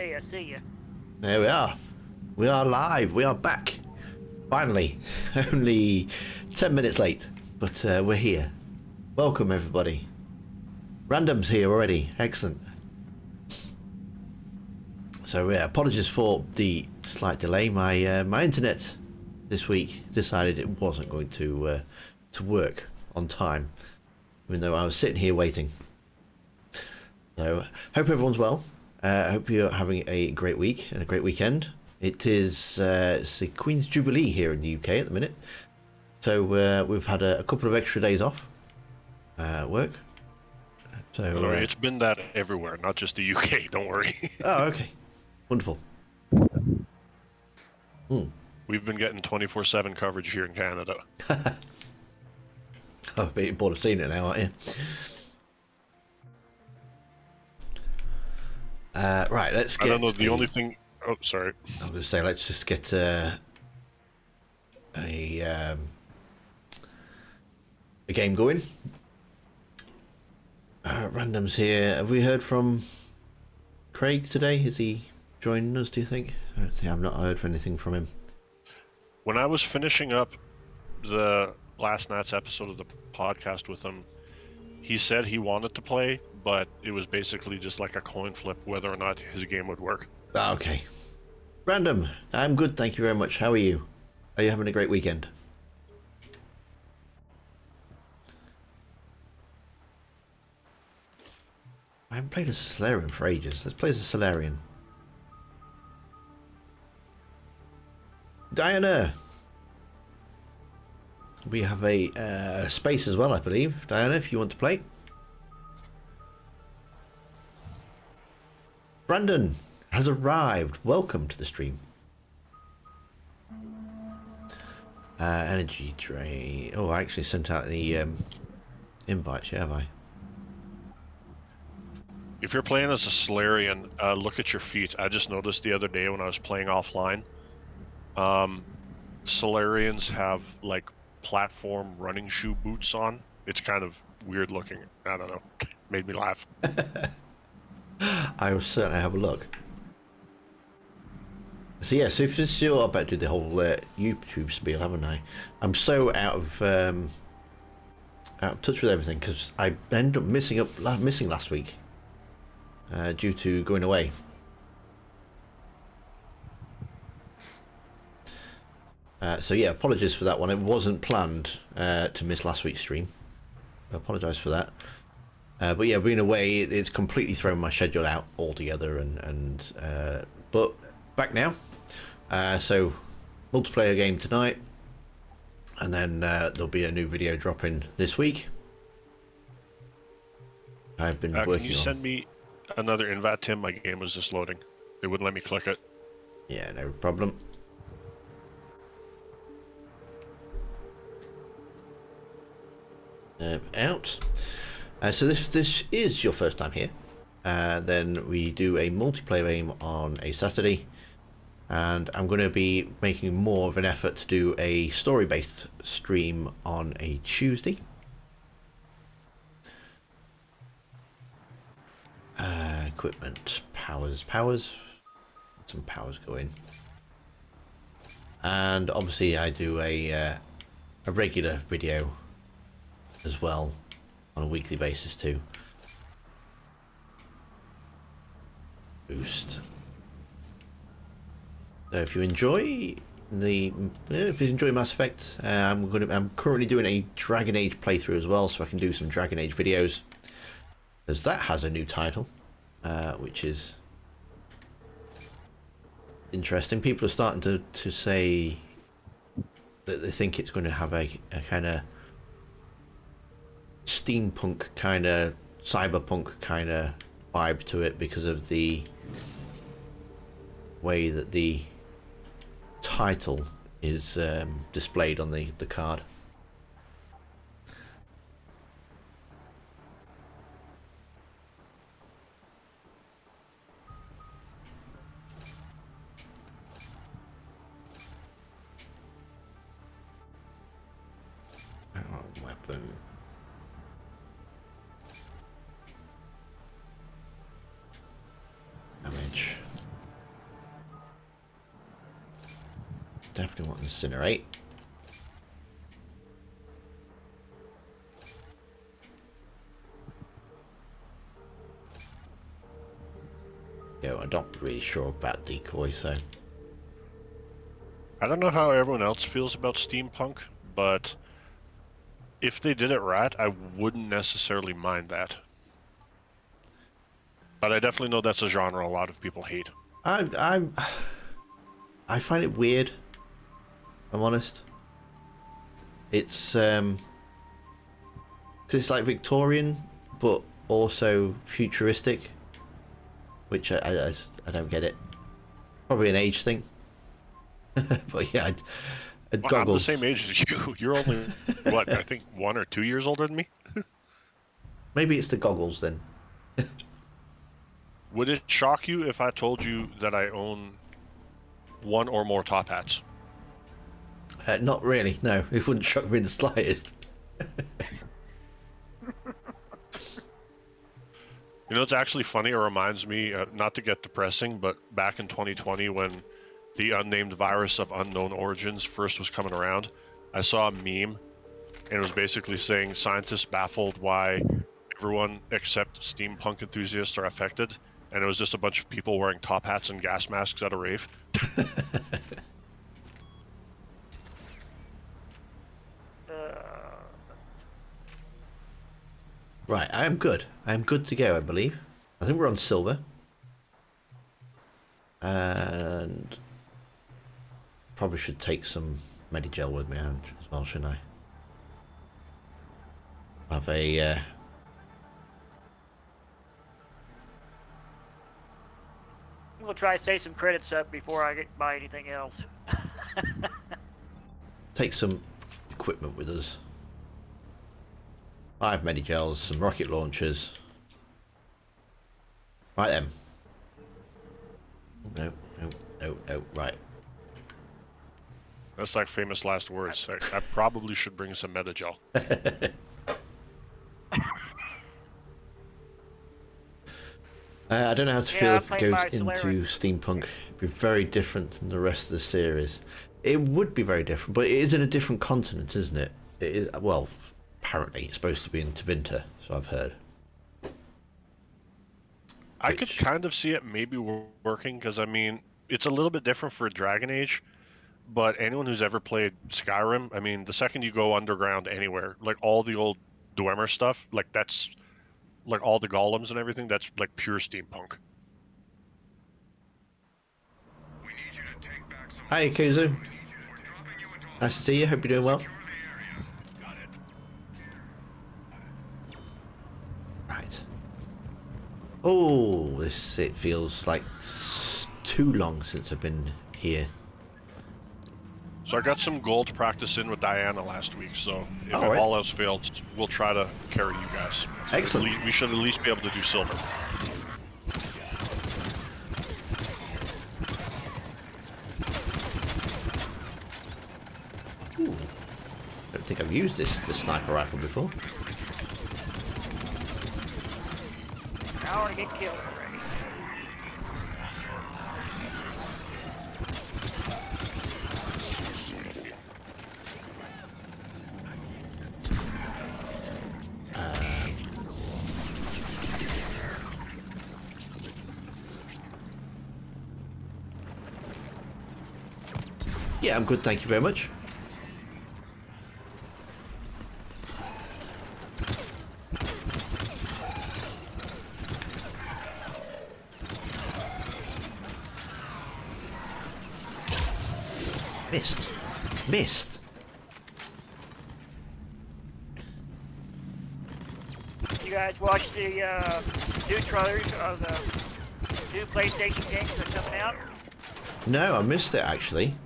Hey, I see you. There we are. We are live. We are back. Finally. Only 10 minutes late, but we're here. Welcome, everybody. Random's here already. Excellent. So, yeah, apologies for the slight delay. My internet this week decided it wasn't going to work on time, even though I was sitting here waiting. So, hope everyone's well. Hope you're having a great week and a great weekend. It is it's the Queen's Jubilee here in the UK at the minute. So we've had a couple of extra days off work. So it's been that everywhere, not just the UK, don't worry. Oh, okay. Wonderful. We've been getting 24/7 coverage here in Canada. I'm a bit bored of seeing it now, aren't you? Right, let's get... I don't know, the only thing... Oh, sorry. I was going to say, let's just get a game going. Random's here. Have we heard from Craig today? Is he joining us, do you think? I don't think I've not heard anything from him. When I was finishing up the last night's episode of the podcast with him, he said he wanted to play, but it was basically just like a coin flip whether or not his game would work. Okay. Random, I'm good, thank you very much. How are you? Are you having a great weekend? I haven't played as a Solarian for ages. Let's play as a Solarian. Diana! We have a space as well, I believe. Diana, if you want to play. Brandon has arrived. Welcome to the stream. Energy drain. Oh, I actually sent out the invites, yeah, have I? If you're playing as a Solarian, look at your feet. I just noticed the other day when I was playing offline, Solarians have like platform running shoe boots on. It's kind of weird looking. I don't know. Made me laugh. I will certainly have a look. So yeah, so if this is your, I bet I did the whole YouTube spiel, haven't I? I'm so out of touch with everything because I ended up missing last week due to going away. So yeah, apologies for that one. It wasn't planned to miss last week's stream. I apologise for that. But yeah, being away, it's completely thrown my schedule out altogether. But back now. So multiplayer game tonight, and then there'll be a new video dropping this week. I've been working on. Can you send me another invite, Tim? My game was just loading. It wouldn't let me click it. Yeah, no problem. Out. So this is your first time here. Then we do a multiplayer game on a Saturday, and I'm going to be making more of an effort to do a story-based stream on a Tuesday. Equipment, powers, some powers going, and obviously I do a regular video as well on a weekly basis too. Boost. So if you enjoy Mass Effect, I'm currently doing a Dragon Age playthrough as well, so I can do some Dragon Age videos, as that has a new title, which is interesting. People are starting to say that they think it's going to have a kind of steampunk kind of cyberpunk kind of vibe to it because of the way that the title is displayed on the card. Weapon. Damage. definitely want to incinerate. Yeah, I'm not really sure about decoy, so I don't know how everyone else feels about steampunk, but if they did it right, I wouldn't necessarily mind that. But I definitely know that's a genre a lot of people hate. I'm I find it weird. I'm honest. It's because it's like Victorian, but also futuristic, which I don't get it. Probably an age thing. But yeah, Well, I'm the goggles. same age as you. You're only, what, I think 1 or 2 years older than me? Maybe it's the goggles then. Would it shock you if I told you that I own 1 or more top hats? Not really. No, it wouldn't shock me in the slightest. You know, it's actually funny. It reminds me, not to get depressing, but back in 2020 when the unnamed virus of unknown origins first was coming around, I saw a meme, and it was basically saying scientists baffled why everyone except steampunk enthusiasts are affected, and it was just a bunch of people wearing top hats and gas masks at a rave. Right, I am good. I am good to go, I believe. I think we're on silver. And probably should take some Medigel with me as well, shouldn't I? Have a We'll try to save some credits up before I buy anything else. take some equipment with us. I have Medigels, some rocket launchers. Right then. No, no, no, no, right. That's like famous last words. I probably should bring some Medigel. I don't know how to Yeah, feel I if it played goes by into Solarian. steampunk. It'd be very different than the rest of the series. It would be very different, but it is in a different continent, isn't it? It is, well, apparently it's supposed to be in Tevinter, so I've heard. I could kind of see it maybe working, because I mean, it's a little bit different for Dragon Age, but anyone who's ever played Skyrim, I mean, the second you go underground anywhere, like all the old Dwemer stuff, like that's like all the golems and everything, that's like pure steampunk. Hi, Kuzu. Nice to see you. Hope you're doing well. Right. Oh, it feels like too long since I've been here. So I got some gold practice in with Diana last week, so if All right. all else fails, we'll try to carry you guys. Excellent. We should at least be able to do silver. Ooh. I don't think I've used this sniper rifle before. I want to get killed already. Yeah, I'm good, thank you very much. Missed. Missed. You guys watch the new trailers of the new PlayStation games that are coming out? No, I missed it actually.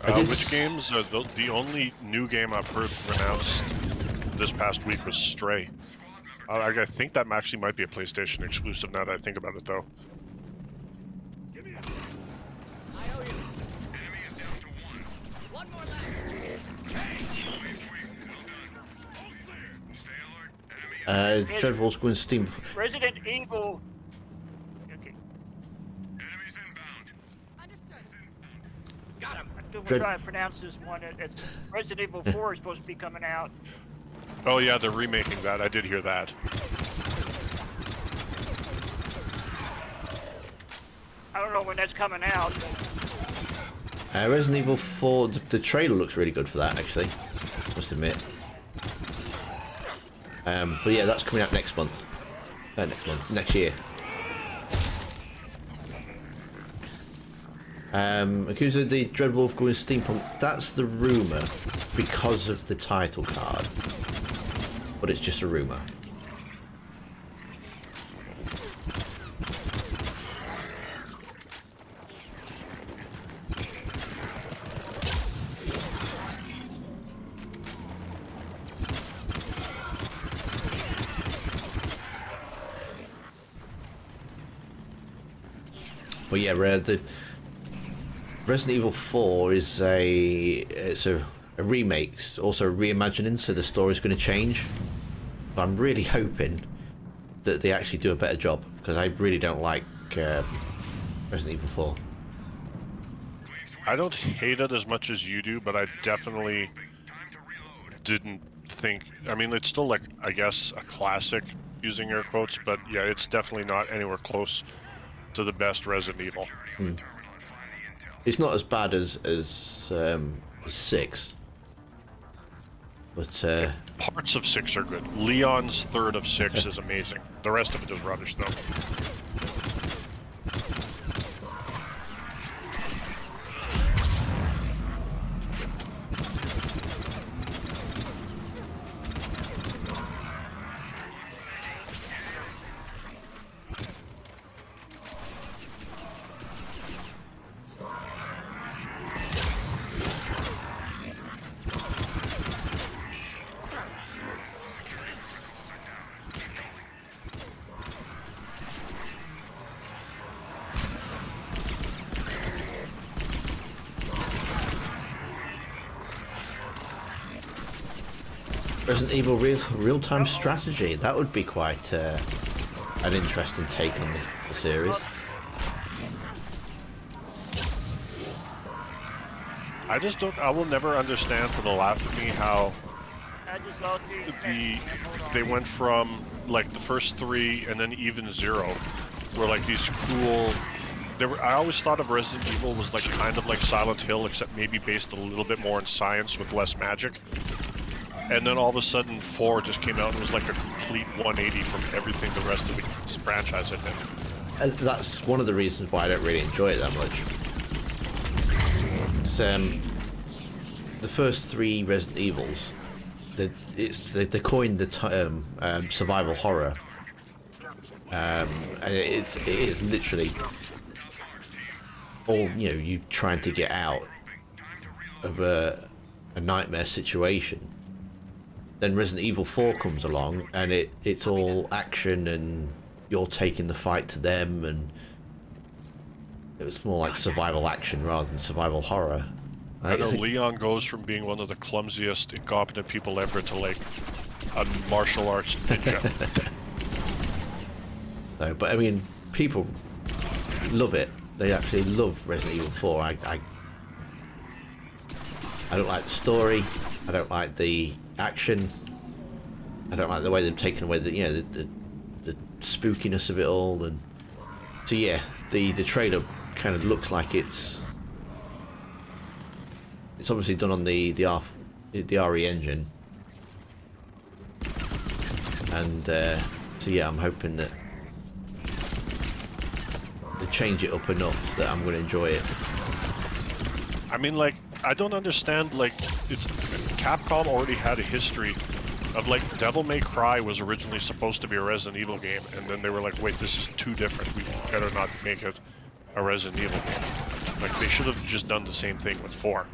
Which games? The only new game I've heard announced this past week was Stray. I think that actually might be a PlayStation exclusive now that I think about it, though. Dreadful's going Steam. Resident Evil. Okay. We're Dread- trying to pronounce this one. It's Resident Evil 4 is supposed to be coming out. Oh yeah, they're remaking that. I did hear that. I don't know when that's coming out. But Resident Evil 4, the trailer looks really good for that, actually. Must admit. But yeah, that's coming out next month. Next year. Accused the Dreadwolf going steampunk. That's the rumour because of the title card. But it's just a rumour. But yeah, the Resident Evil 4 is it's a remake, also a reimagining, so the story's going to change. But I'm really hoping that they actually do a better job, because I really don't like Resident Evil 4. I don't hate it as much as you do, but I definitely didn't think... I mean, it's still, like, I guess, a classic, using air quotes, but yeah, it's definitely not anywhere close to the best Resident Evil. It's not as bad as 6, but Parts of 6 are good. Leon's third of 6 is amazing. The rest of it is rubbish, though. Resident Evil real-time strategy, that would be quite an interesting take on the series. I just don't... I will never understand for the life of me how I just lost they went from, like, the first 3 and then even 0 were, like, these cool... I always thought of Resident Evil was, like, kind of like Silent Hill, except maybe based a little bit more in science with less magic. And then all of a sudden 4 just came out and was like a complete 180 from everything the rest of the franchise had been. And that's one of the reasons why I don't really enjoy it that much. The first 3 Resident Evils, they coined the term survival horror. And it is literally all, you know, you trying to get out of a nightmare situation. Then Resident Evil 4 comes along and it's all action and you're taking the fight to them, and it was more like survival action rather than survival horror. I know Leon goes from being one of the clumsiest, incompetent people ever to, like, a martial arts ninja. No, but I mean, people love it. They actually love Resident Evil 4. I don't like the story. I don't like the action. I don't like the way they've taken away the spookiness of it all. And so yeah, the trailer kind of looks like it's obviously done on the RE engine, and so yeah, I'm hoping that they change it up enough that I'm going to enjoy it. I mean, like, I don't understand, like, Capcom already had a history of, like, Devil May Cry was originally supposed to be a Resident Evil game, and then they were like, wait, this is too different, we better not make it a Resident Evil game. Like, they should have just done the same thing with 4.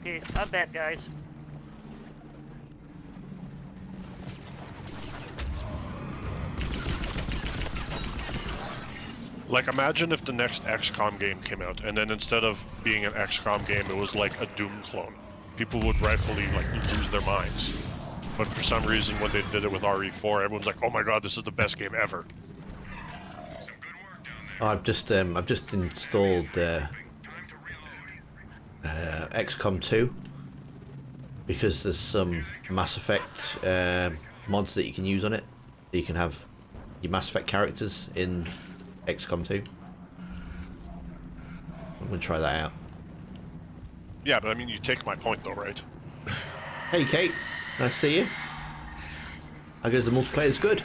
Okay, I'm back, guys. Like, imagine if the next XCOM game came out, and then instead of being an XCOM game, it was like a Doom clone. people would rightfully like lose their minds. But for some reason, when they did it with RE4, everyone's like, "Oh my god, this is the best game ever." I've just installed XCOM 2 because there's some Mass Effect mods that you can use on it. You can have your Mass Effect characters in XCOM 2. I'm gonna try that out. Yeah, but I mean, you take my point though, right? Hey Kate, nice to see you. I guess the multiplayer's good.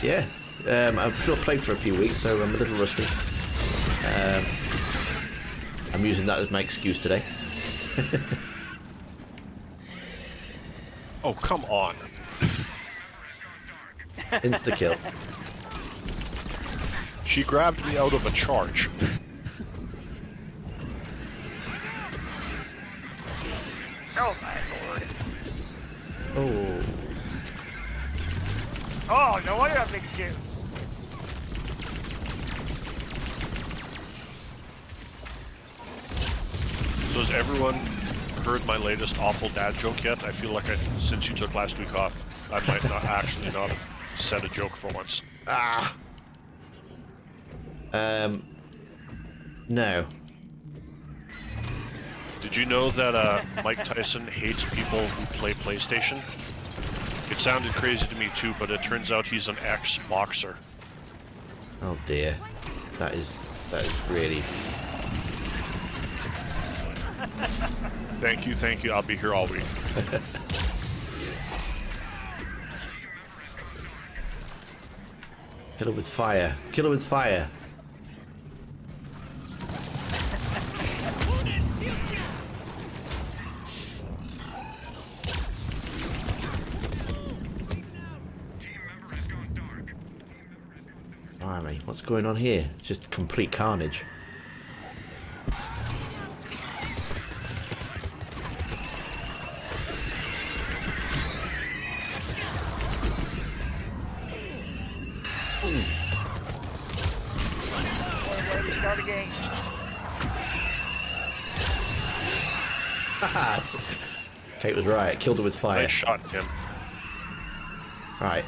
Yeah. I've still played for a few weeks, so I'm a little rusty. I'm using that as my excuse today. Oh, come on. Insta kill. She grabbed me out of a charge. Oh my lord. Oh. Oh, no wonder I'm big shoe. So has everyone heard my latest awful dad joke yet? I feel like since you took last week off, I might not have said a joke for once. Ah. No. Did you know that Mike Tyson hates people who play PlayStation? It sounded crazy to me too, but it turns out he's an ex-boxer. Oh dear. That is really. Thank you. I'll be here all week. Kill her with fire. Kill her with fire. Blimey, what's going on here? It's just complete carnage. Start again. Kate was right. Killed her with fire. Nice shot, Tim. Right.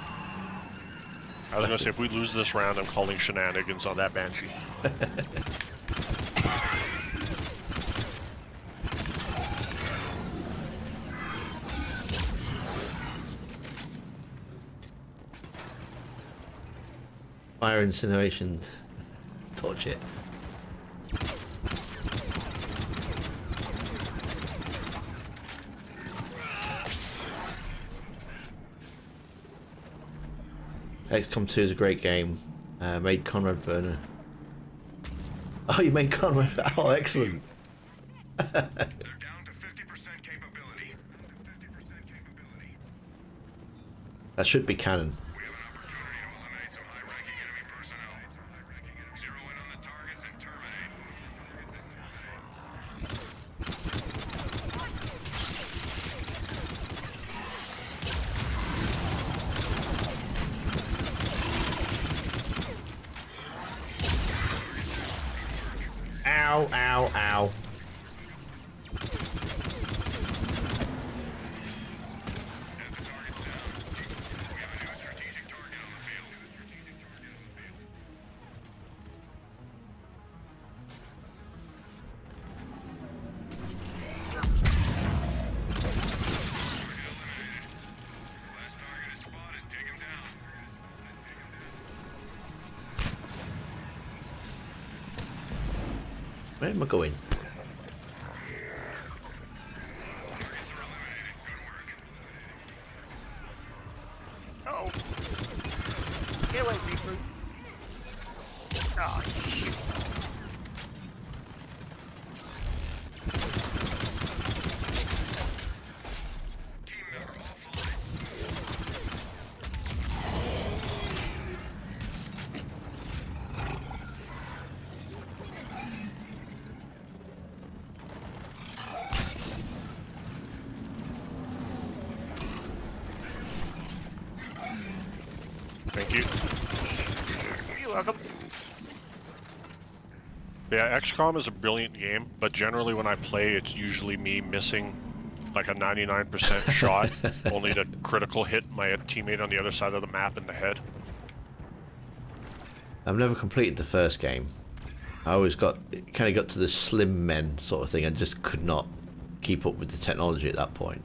I was gonna say, if we lose this round, I'm calling shenanigans on that Banshee. Fire incineration. Torch it. XCOM 2 is a great game. Made Conrad Burner. Oh, you made Conrad. Oh, excellent. They're down to 50% capability. That should be canon. We have an opportunity to eliminate some high-ranking enemy personnel. Zero in on the targets and terminate. Ow, ow, ow. Last target is spotted. Take him down. Where am I going? Targets are eliminated. Good work. Oh. Get away, Beetroot. Oh, shoot. Team member offline. Thank you. You're welcome. Yeah, XCOM is a brilliant game, but generally when I play, it's usually me missing like a 99% shot, only to critical hit my teammate on the other side of the map in the head. I've never completed the first game. I always got to the slim men sort of thing. I just could not keep up with the technology at that point.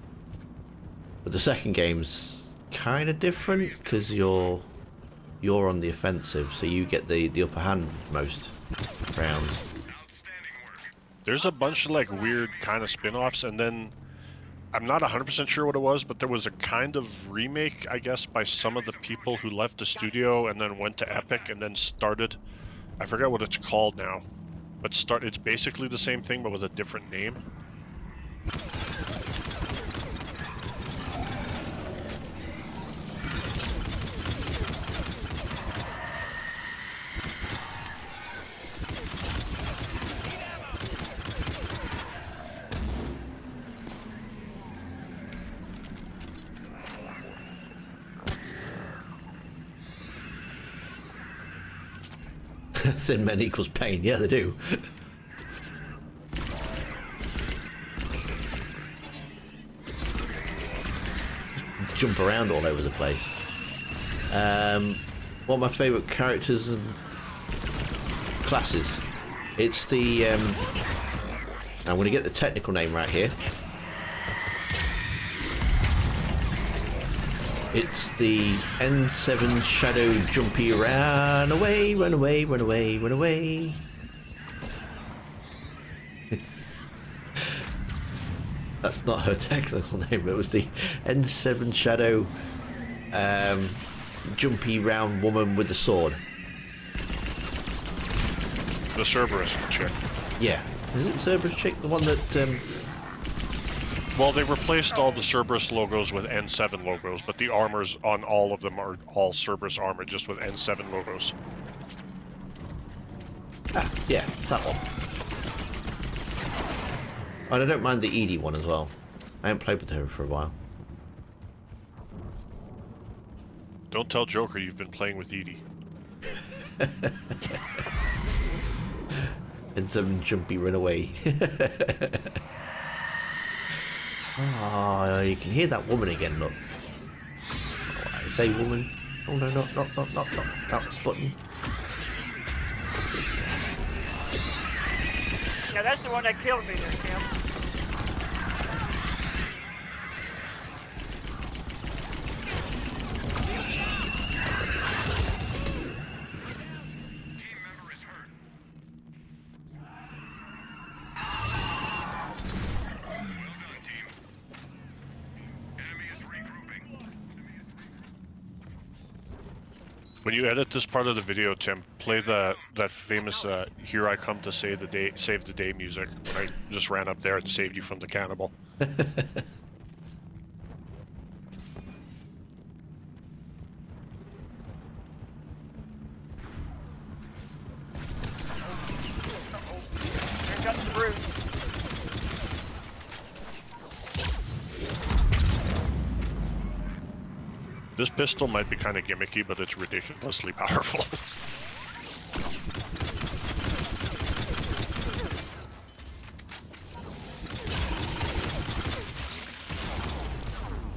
But the second game's kind of different because you're on the offensive, so you get the upper hand most rounds. Outstanding work. There's a bunch of like weird kind of spin-offs, and then I'm not 100% sure what it was, but there was a kind of remake, I guess, by some of the people who left the studio and then went to Epic and then started. I forget what it's called now, but it's basically the same thing but with a different name. Thin men equals pain. Yeah, they do. Jump around all over the place. One of my favourite characters and classes. It's the... I'm going to get the technical name right here. It's the N7 Shadow Jumpy Run Away, Run Away, Run Away, Run Away. That's not her technical name, it was the N7 Shadow Jumpy Round Woman with the sword. The Cerberus chick. Yeah. Is it Cerberus chick? The one that... Well, they replaced all the Cerberus logos with N7 logos, but the armors on all of them are all Cerberus armor, just with N7 logos. Ah, yeah, that one. And I don't mind the Edie one as well. I haven't played with her for a while. Don't tell Joker you've been playing with Edie. And some jumpy run away. Oh, you can hear that woman again, look. Oh, I say woman. Oh no, not that button. Yeah, that's the one that killed me there, Tim. Team member is hurt. Well done, team. Enemy is regrouping. When you edit this part of the video, Tim, play that famous "Here I Come to Save the Day" music. When I just ran up there and saved you from the cannibal. Here comes the brute. This pistol might be kind of gimmicky, but it's ridiculously powerful.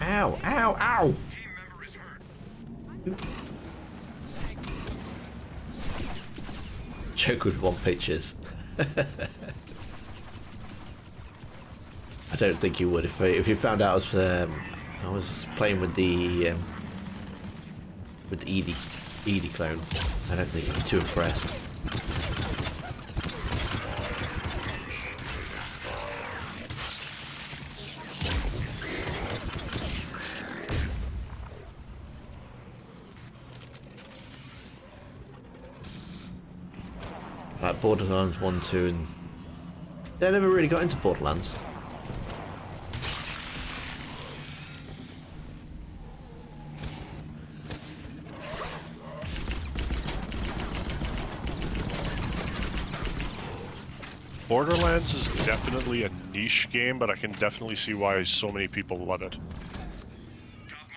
Ow, ow, ow! Team member is hurt. Joke would want pictures. I don't think you would if you found out I was playing with the Edie clone. I don't think you'd be too impressed. Like Borderlands 1, 2 and... I never really got into Borderlands. Borderlands is definitely a niche game, but I can definitely see why so many people love it. Top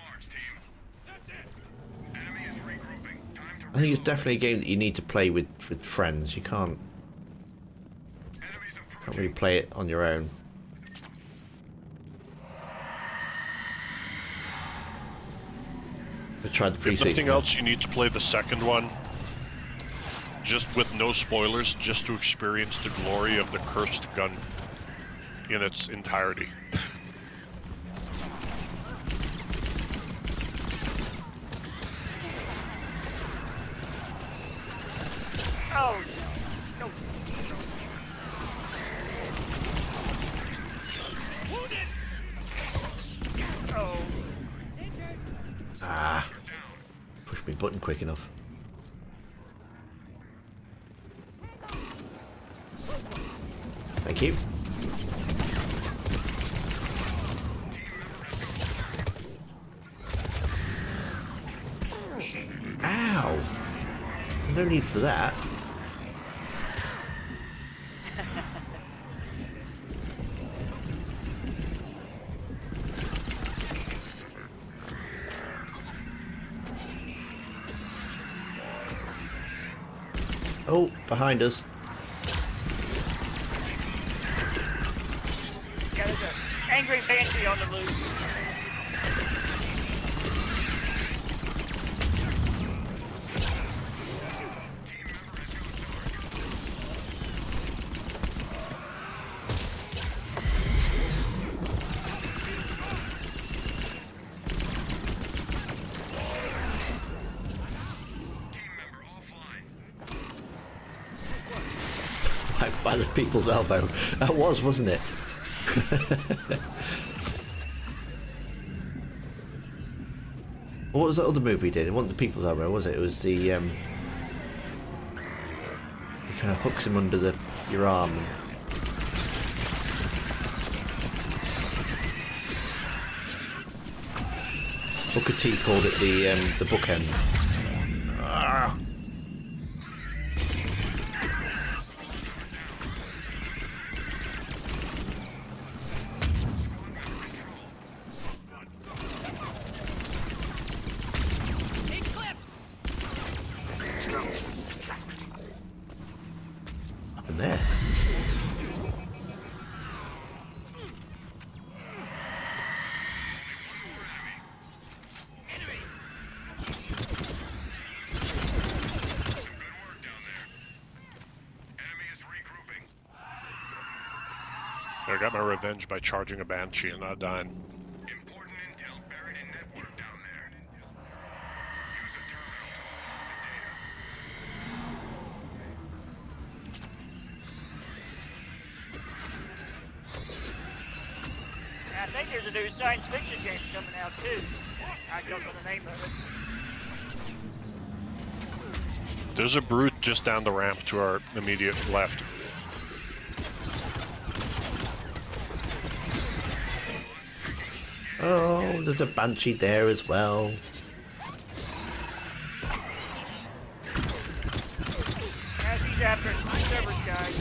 marks, team. Enemy is regrouping. Time to I think it's definitely a game that you need to play with friends. You can't enemies approaching. really play it on your own. I tried the If pre-sequel. nothing else, you need to play the second one, just with no spoilers, just to experience the glory of the cursed gun in its entirety. Oh, no. Oh, Ah. Push my button quick enough. Thank you. Ow! No need for that. Oh, behind us. yeah, there's an angry banshee on the loose. Team member offline. By the people's elbow. That was, wasn't it? What was that other movie he did? It wasn't the people's elbow, was it? It was the he kind of hooks him under your arm. Booker T called it the bookend. Ah. Up in there. Good work down there. Enemy is regrouping. I got my revenge by charging a banshee and not dying. Important intel buried in network down there. Use a terminal to unlock the data. I think there's a new science fiction game coming out too. I don't know the name of it. There's a brute just down the ramp to our immediate left. Oh, there's a banshee there as well. As he's after Severus guy.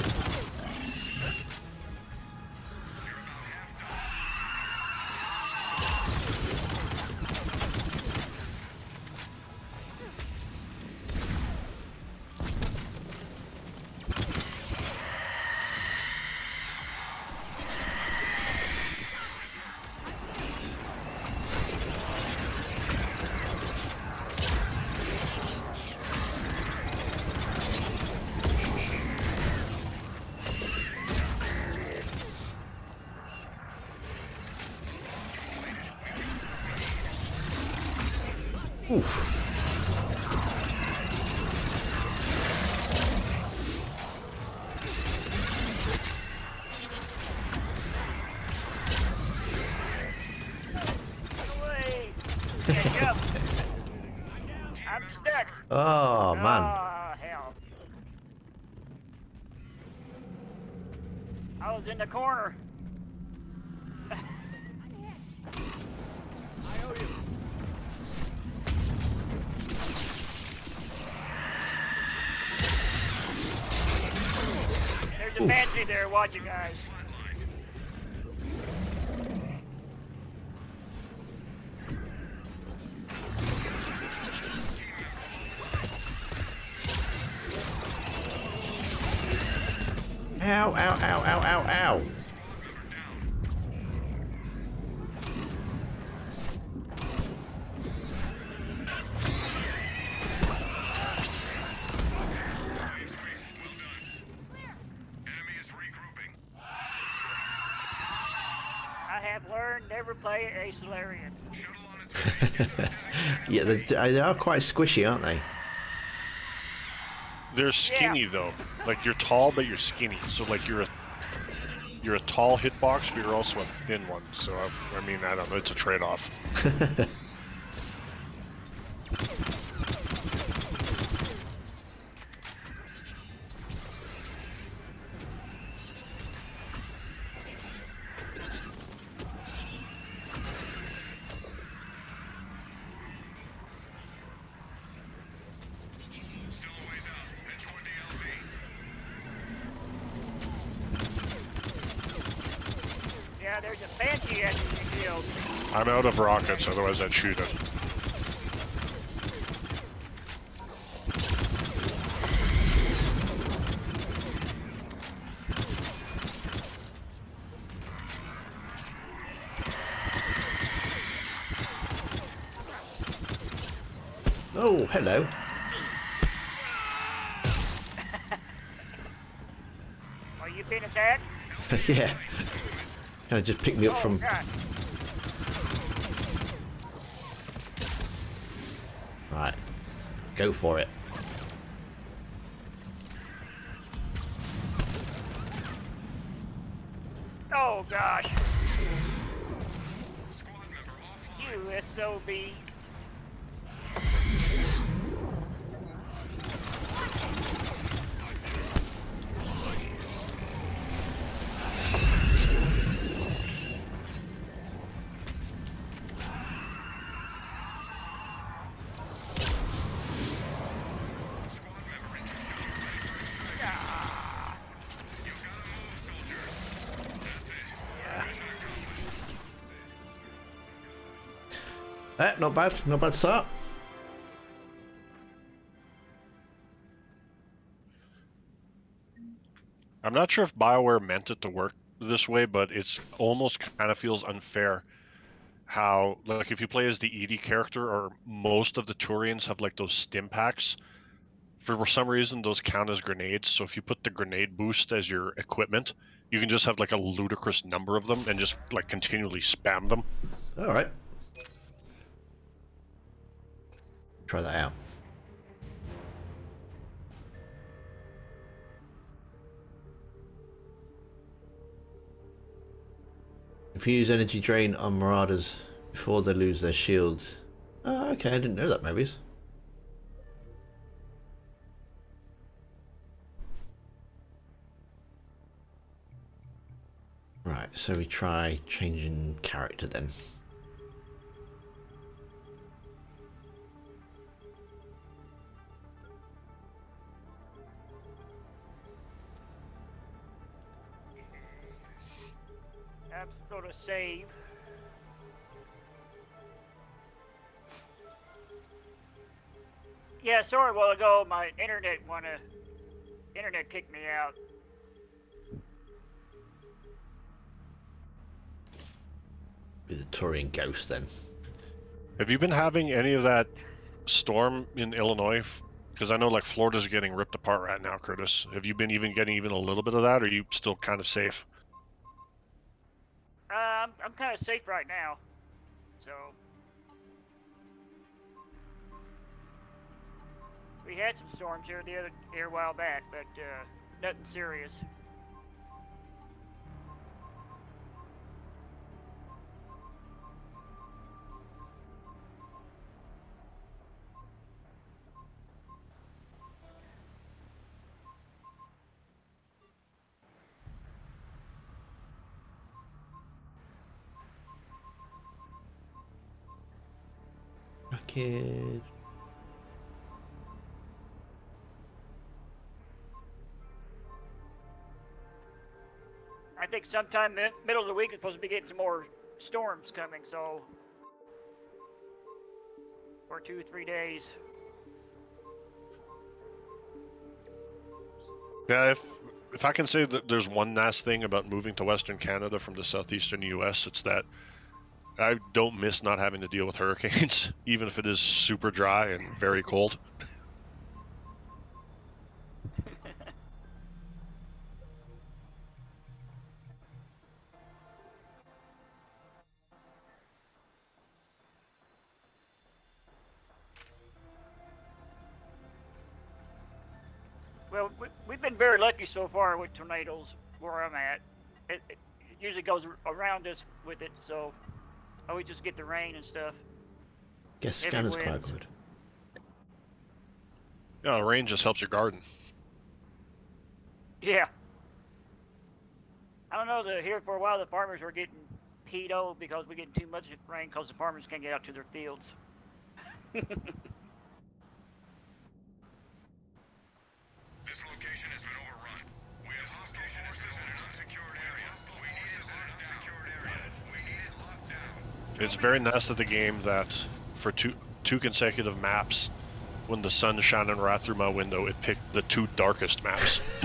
Oof. Away! Can't jump. I'm stuck. Oh man. Ah, hell. I was in the corner. I owe you. There's a Oof. banshee there watching, guys. Ow, ow, ow, ow, ow, ow. I have learned never play a Solarian. Shuttle on its way. Get to the designated Yeah, they are quite squishy, aren't they? They're skinny though. Like you're tall, but you're skinny. So like you're a tall hitbox, but you're also a thin one. So I mean, I don't know. It's a trade-off. Still a ways out. Head toward the LZ. Yeah, there's a Banshee at the field. I'm out of rockets, otherwise I'd shoot it. Oh, hello. Are you being attacked? Yeah. Kind of just picked me up Oh, from... God. Right. Go for it. Oh, gosh. Squad member offline. You SOB. Squad member into shuttle ready for extraction. You gotta move, soldier. That's it. Mission accomplished. Not bad. Not bad start. I'm not sure if BioWare meant it to work this way, but it's almost kind of feels unfair how, like, if you play as the EDI character, or most of the Turians have, like, those stim packs. For some reason, those count as grenades, so if you put the grenade boost as your equipment, you can just have, like, a ludicrous number of them and just, like, continually spam them. All right. Try that out. Infuse energy drain on Marauders before they lose their shields. Oh, okay, I didn't know that, maybe. Right, so we try changing character then. I'm going to save. Yeah, sorry, a while ago, my internet kicked me out. Be the Turian ghost then. Have you been having any of that storm in Illinois? Because I know, like, Florida's getting ripped apart right now, Curtis. Have you been getting even a little bit of that, or are you still kind of safe? I'm kind of safe right now, so we had some storms here a while back, but nothing serious. Package. I think sometime middle of the week is supposed to be getting some more storms coming, so for 2-3 days. Yeah, if I can say that there's one nice thing about moving to Western Canada from the southeastern U.S., it's that I don't miss not having to deal with hurricanes, even if it is super dry and very cold. Well, we've been very lucky so far with tornadoes where I'm at. It usually goes around us with it, so we just get the rain and stuff. Guess Heavy scanner's quite winds. good. Yeah, rain just helps your garden. Yeah. I don't know. Here for a while, the farmers were getting pedo because we're getting too much rain because the farmers can't get out to their fields. This location has been overrun. We have hostile forces in an unsecured area. We need it locked down. We need it locked down. It's very nice of the game that for two consecutive maps, when the sun shining right through my window, it picked the 2 darkest maps.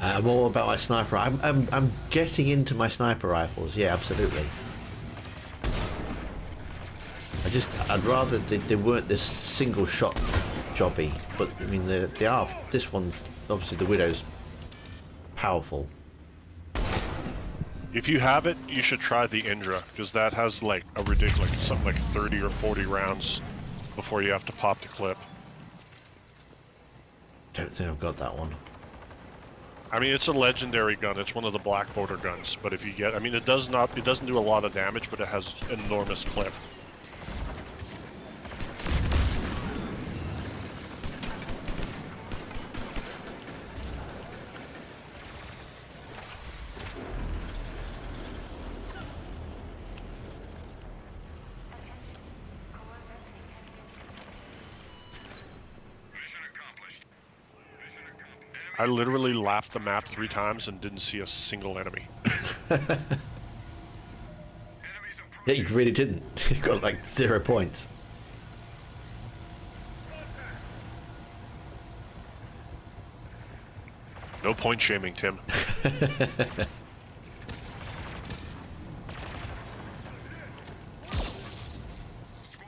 I'm all about my sniper. I'm getting into my sniper rifles. Yeah, absolutely. I'd rather they weren't this single shot jobby, but I mean they are. This one, obviously, the Widow's powerful. If you have it, you should try the Indra, because that has like a ridiculous, something like 30 or 40 rounds before you have to pop the clip. Don't think I've got that one. I mean, it's a legendary gun. It's one of the Black Border guns. But if you get, I mean, it doesn't do a lot of damage, but it has enormous clip. Mission accomplished. Mission accomplished. I literally lapped the map 3 times and didn't see a single enemy. Enemies Yeah, approaching. you really didn't. You got like 0 points. No point shaming, Tim. Squad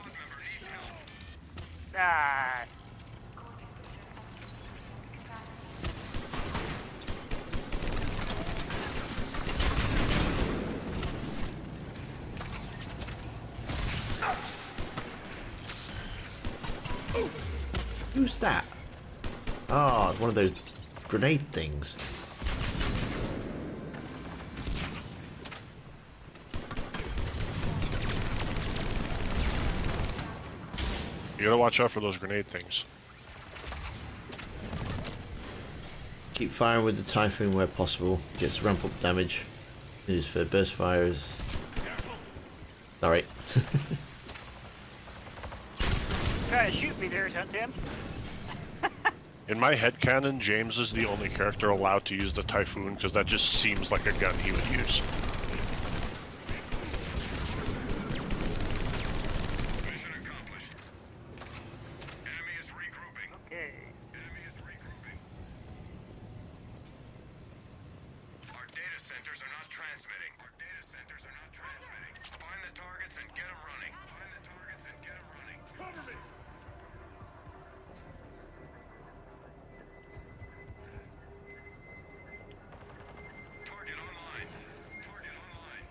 member needs help. Ah. Who's that? Oh, it's one of those grenade things. You gotta watch out for those grenade things. Keep firing with the Typhoon where possible. Gets ramp up damage. Used for burst fires. Sorry. Trying to shoot me there, huh, Tim? In my headcanon, James is the only character allowed to use the Typhoon because that just seems like a gun he would use. Mission accomplished. Enemy is regrouping. Okay. Enemy is regrouping. Our data centers are not transmitting. Our data centers are not transmitting. Find the targets and get them running. Find the targets and get them running. Cover me. Target online. Target online.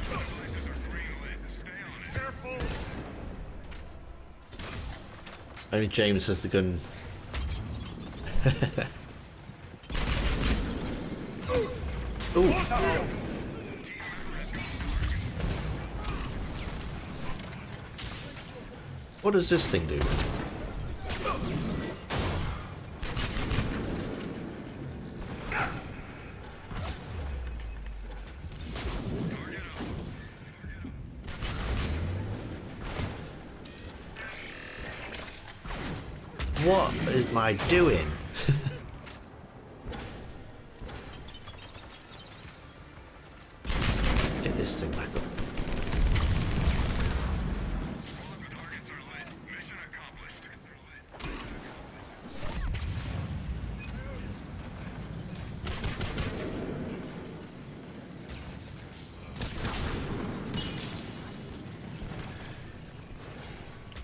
Devices are green-lit. Stay on it. Careful. Only James has the gun. Ooh. What does this thing do? What am I doing? Get this thing back up. Targets are lit. Mission accomplished.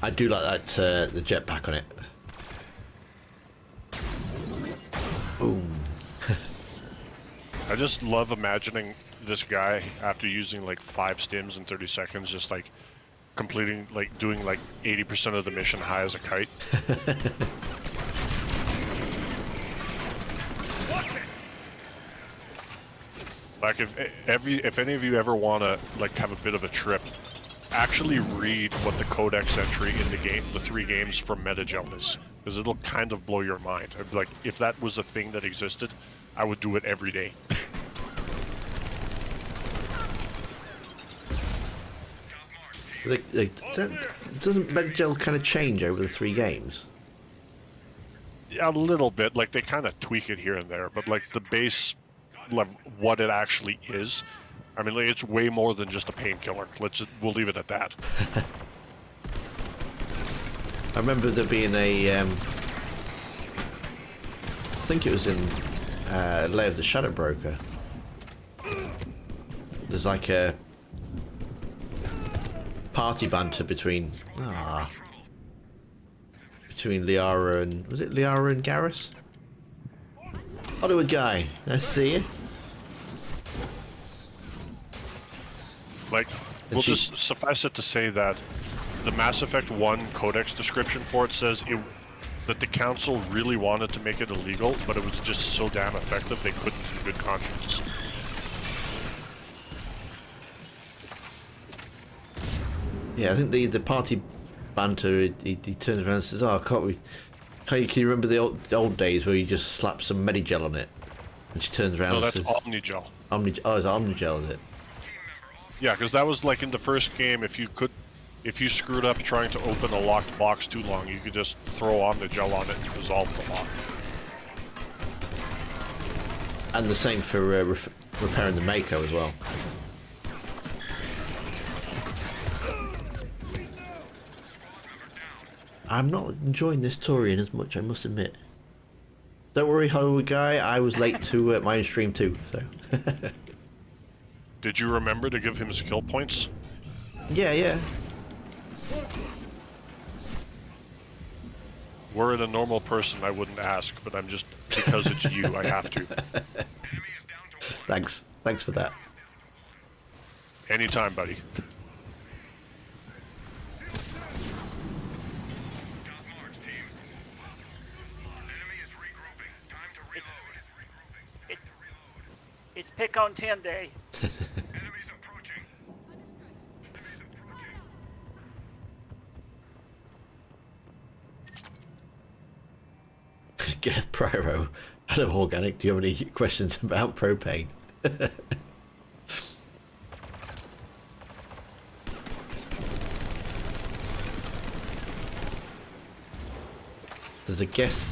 I do like that the jetpack on it. Boom. I just love imagining this guy after using like 5 stims in 30 seconds, just like completing, like doing like 80% of the mission high as a kite. Like if any of you ever want to like have a bit of a trip, actually read what the codex entry in the game, the 3 games from Metagel is, because it'll kind of blow your mind. I'd be like, if that was a thing that existed, I would do it every day. Doesn't Metagel kind of change over the 3 games? A little bit, like they kind of tweak it here and there, but like the base, like what it actually is, I mean, like, it's way more than just a painkiller. We'll leave it at that. I remember there being a, I think it was in Lair of the Shadow Broker. There's like a party banter between Liara and, was it Liara and Garrus? Hollywood guy, nice to see you. Like, we'll just suffice it to say that the Mass Effect 1 codex description for it says that the council really wanted to make it illegal, but it was just so damn effective they couldn't in good conscience. Yeah, I think the party banter, he turns around and says, "Oh, can you remember the old days where you just slap some Medigel on it?" And she turns around No, and that's says, Omnigel. Oh, it's Omnigel, is it? Yeah, because that was like in the first game, if you screwed up trying to open a locked box too long, you could just throw Omnigel on it and dissolve the lock. And the same for repairing the Mako as well. I'm not enjoying this Torian as much, I must admit. Don't worry, Hollywood guy, I was late to my own stream too, so... Did you remember to give him skill points? Yeah. Were it a normal person, I wouldn't ask, but I'm just, because it's you, I have to. Thanks for that. Anytime, buddy. It's pick on 10 day. Enemies approaching. Enemies approaching. Gareth Pyro. Hello, Organic. Do you have any questions about propane? There's a guest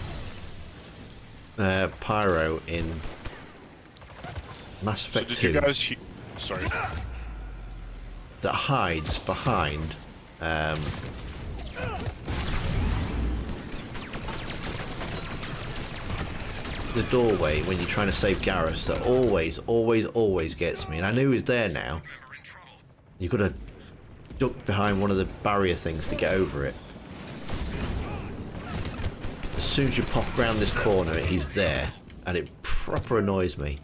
Pyro in Mass Effect 2 Did you guys sorry. that hides behind the doorway when you're trying to save Garrus. That always gets me. And I knew he was there now. You've got to duck behind one of the barrier things to get over it. As soon as you pop around this corner, he's there, and it proper annoys me.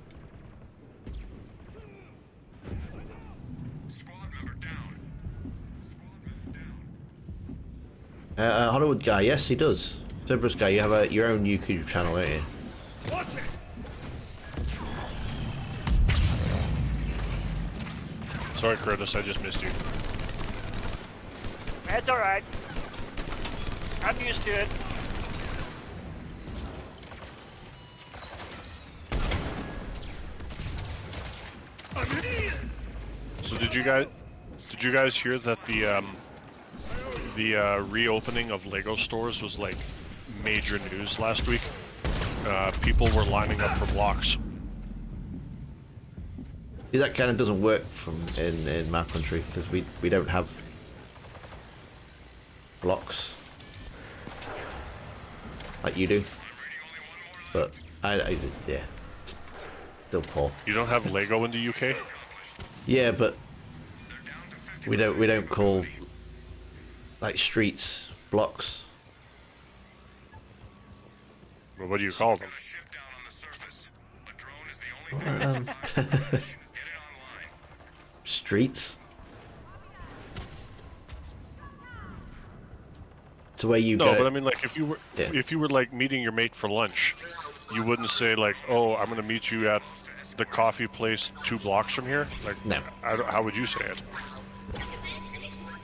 Hollywood guy, yes, he does. Cerberus guy, you have your own YouTube channel, don't you? Sorry, Curtis, I just missed you. That's alright. I'm used to it. So did you guys hear that the reopening of Lego stores was like major news last week? People were lining up for blocks. See, that kind of doesn't work in my country because we don't have blocks like you do. But I yeah, still poor. You don't have Lego in the UK? Yeah, but we don't call like streets, blocks. Well, what do you call them? Got a ship down on the surface. A drone is the only thing that's alive. Get it online. Streets. To where you No, go. but I mean, like, if Yeah. you were like meeting your mate for lunch, you wouldn't say like, "Oh, I'm gonna meet you at the coffee place 2 blocks from here." Like, No. how would you say it?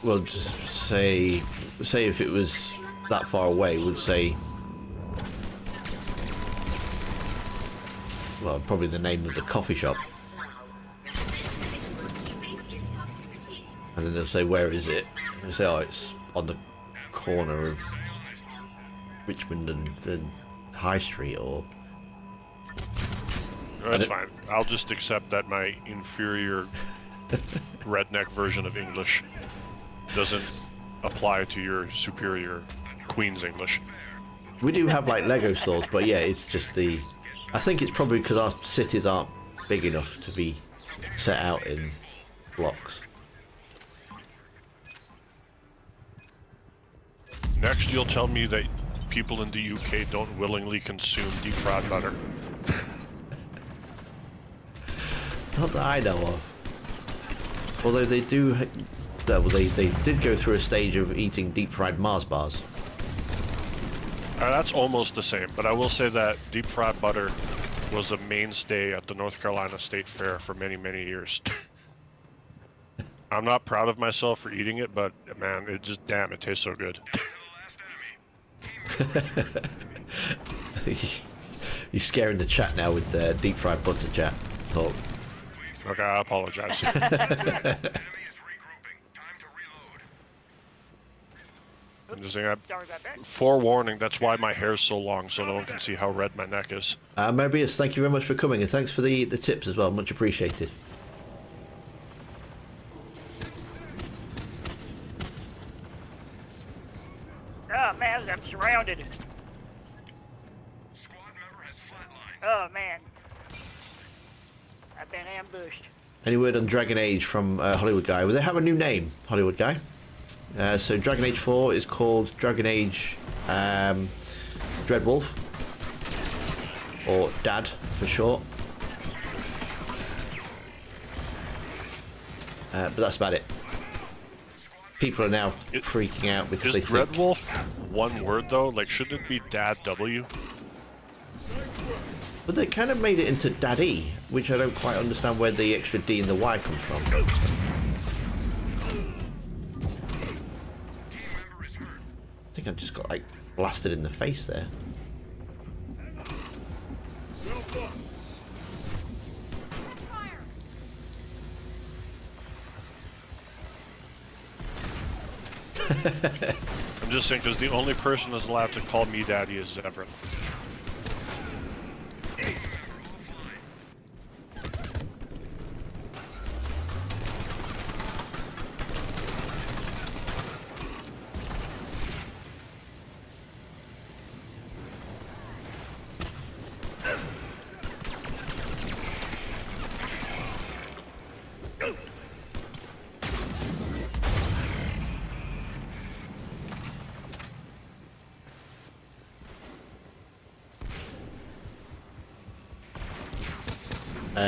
Well, just say if it was that far away, would say, well, probably the name of the coffee shop, and then they'll say, where is it? And they'll say, oh, it's on the corner of Richmond and High Street, or That's fine. I'll just accept that my inferior redneck version of English doesn't apply to your superior Queen's English. we do have like Lego stores, but yeah, it's just I think it's probably because our cities aren't big enough to be set out in blocks. Next, you'll tell me that people in the UK don't willingly consume deep fried butter. Not that I know of. Although they do, well, they did go through a stage of eating deep fried Mars bars. That's almost the same, but I will say that deep fried butter was a mainstay at the North Carolina State Fair for many, many years. I'm not proud of myself for eating it, but man, it tastes so good. To the last enemy. You're scaring the chat now with deep fried butter chat talk. Okay, I apologize. Enemy is regrouping. Time to reload. I'm just saying, Sorry about that. forewarning, that's why my hair's so long, so no one can see how red my neck is. Mobius, thank you very much for coming, and thanks for the tips as well. Much appreciated. Oh man, I'm surrounded. Squad member has flatlined. Oh man. I've been ambushed. Any word on Dragon Age from Hollywood Guy? Well, they have a new name, Hollywood Guy. So Dragon Age 4 is called Dragon Age Dreadwolf, or DAD for short. But that's about it. People are now freaking out because Is they think... Dreadwolf one word though? Like, shouldn't it be Dad W? But they kind of made it into Daddy, which I don't quite understand where the extra D and the Y comes from. Team member is hurt. I think I just got like blasted in the face there. I'm just saying, because the only person that's allowed to call me Daddy is Zevran.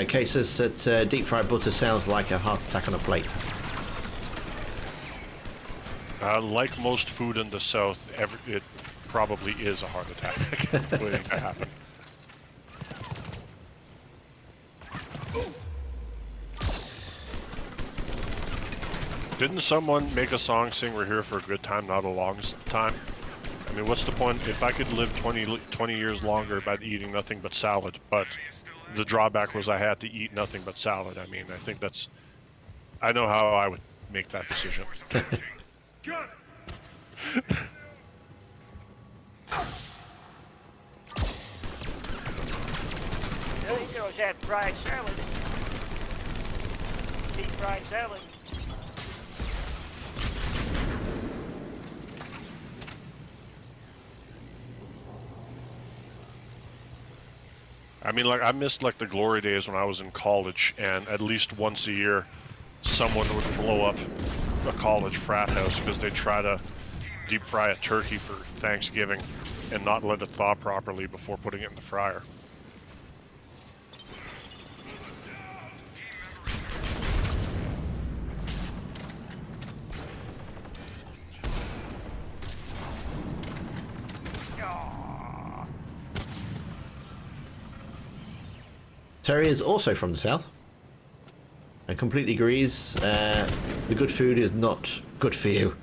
Kay says that deep fried butter sounds like a heart attack on a plate. Like most food in the South, it probably is a heart attack waiting to happen. Didn't someone make a song saying we're here for a good time, not a long time? I mean, what's the point? If I could live 20 years longer by eating nothing but salad, but the drawback was I had to eat nothing but salad. I mean, I think that's... I know how I would make that decision. Gun! All you do is have fried salad. Deep fried salad. I mean, like, I missed, like, the glory days when I was in college, and at least once a year, someone would blow up a college frat house because they try to deep fry a turkey for Thanksgiving and not let it thaw properly before putting it in the fryer. Terry is also from the south and completely agrees the good food is not good for you.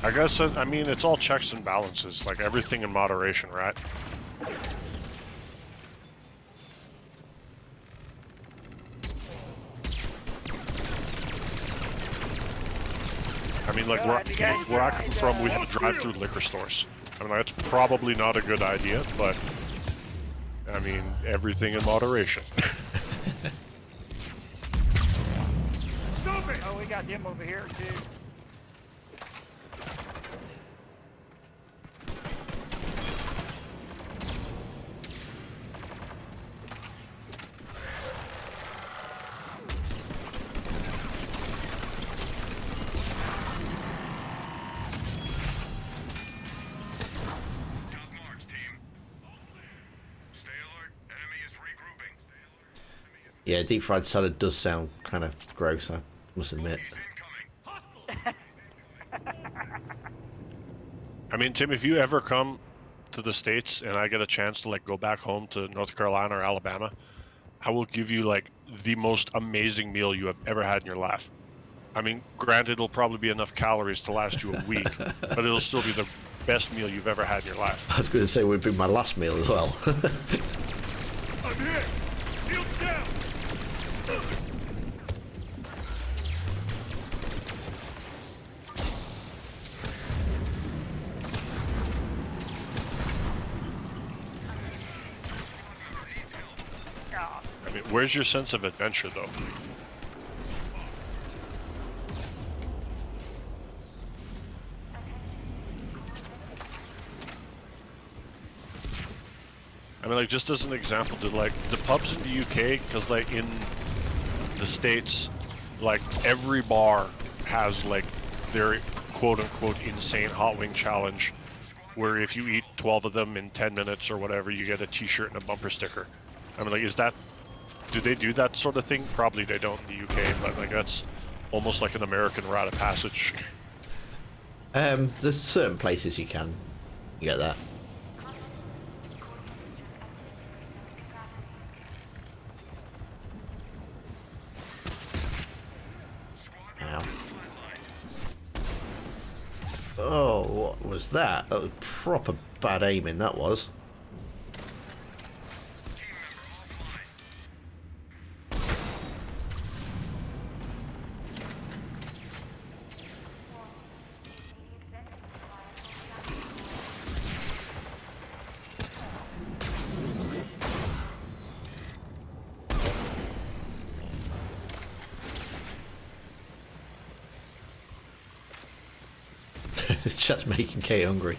I guess, I mean, it's all checks and balances, like everything in moderation, right? I mean, like, where I come from, we have drive-through liquor stores. I mean, that's probably not a good idea, but, I mean, everything in moderation. Oh, we got them over here too. Top marks, team. Stay alert. Enemy is regrouping. Yeah, deep fried salad does sound kind of gross, I must admit. He's incoming. I mean, Tim, if you ever come to the States and I get a chance to, like, go back home to North Carolina or Alabama, I will give you, like, the most amazing meal you have ever had in your life. I mean, granted, it'll probably be enough calories to last you a week, but it'll still be the best meal you've ever had in your life. I was going to say it would be my last meal as well. I'm here. Shield down. I mean, where's your sense of adventure, though? I mean, like, just as an example, like, the pubs in the UK, because, like, in the States, like, every bar has, like, their quote-unquote insane hot wing challenge, where if you eat 12 of them in 10 minutes or whatever, you get a t-shirt and a bumper sticker. I mean, like, do they do that sort of thing? Probably they don't in the UK, but, like, that's almost like an American rite of passage. There's certain places you can get that. Ow. Oh, what was that? That was proper bad aiming, that was. It's just making Kate hungry.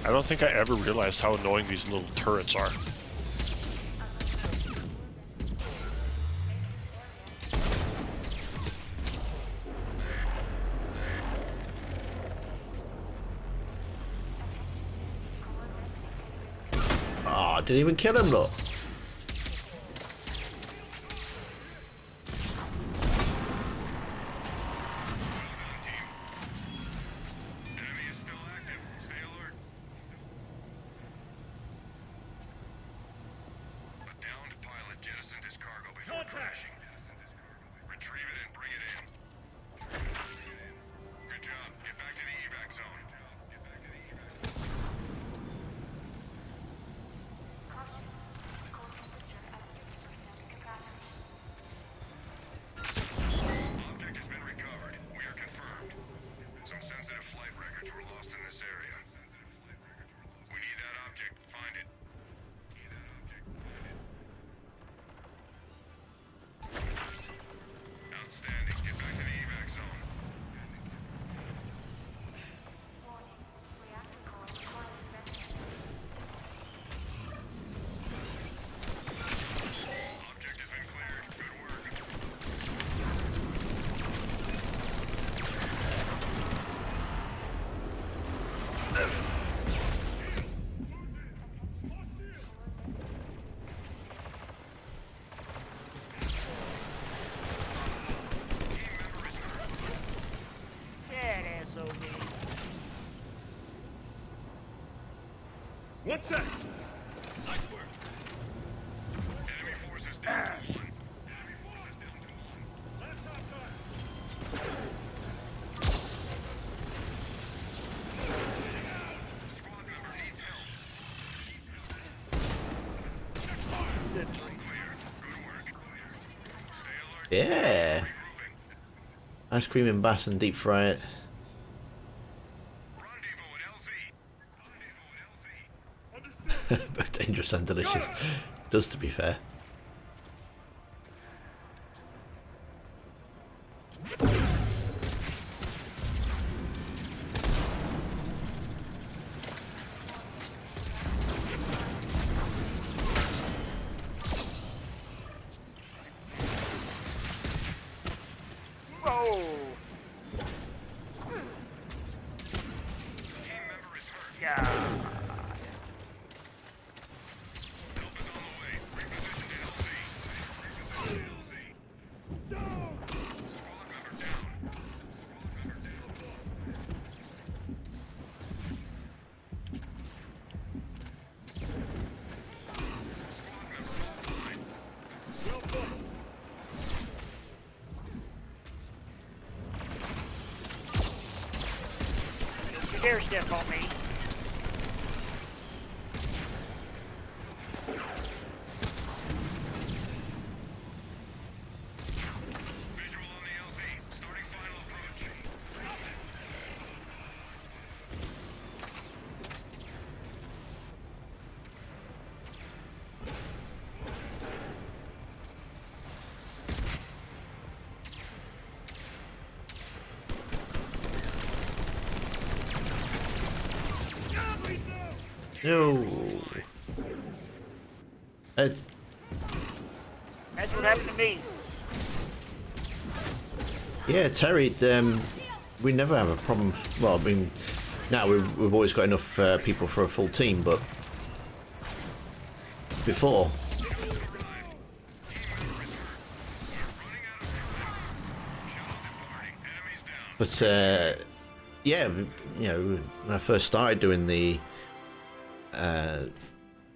I don't think I ever realized how annoying these little turrets are. Oh, didn't even kill him, look. Enemy is still active. Stay alert. A downed pilot jettisoned his cargo before crashing. Retrieve it and bring it in. Good job. Get back to the evac zone. What's that? Nice work. Enemy forces down to one. Enemy forces down to one. Last time. Squad member needs help. Clear. Good work. Stay alert. Yeah. Regrouping. Ice cream and bass and deep fry it. Rendezvous at LZ. Rendezvous at LZ. Both dangerous and delicious. Does, to be fair. Oh! Team member is hurt. Yeah. Help is on the way. Reposition to LZ. Reposition to LZ. Down. Squad member down. Squad member down. Squad member offline. Well done. You dare step on me. Visual on the LZ. Starting final approach. No. It's, That's what happened to me. yeah, Terry, we never have a problem. Well, I mean, now we've always got enough people for a full team, but before, but yeah, you know, when I first started doing the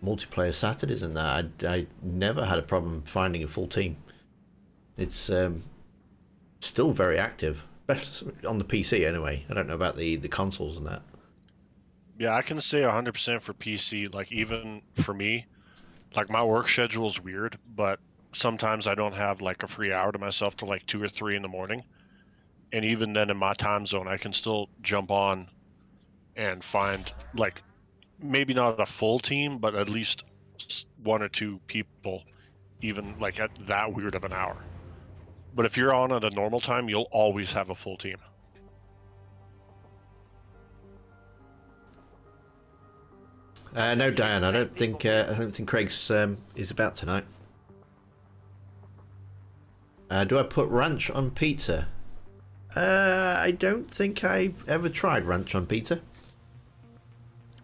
multiplayer Saturdays and that, I never had a problem finding a full team. It's still very active, especially on the PC anyway. I don't know about the consoles and that. Yeah, I can say 100% for PC. Like, even for me, like, my work schedule's weird, but sometimes I don't have like a free hour to myself till like 2 or 3 in the morning. And even then, in my time zone, I can still jump on and find, like, maybe not a full team, but at least 1 or 2 people, even like at that weird of an hour. But if you're on at a normal time, you'll always have a full team. No, Diane, I don't think Craig's is about tonight. Do I put ranch on pizza? I don't think I ever tried ranch on pizza.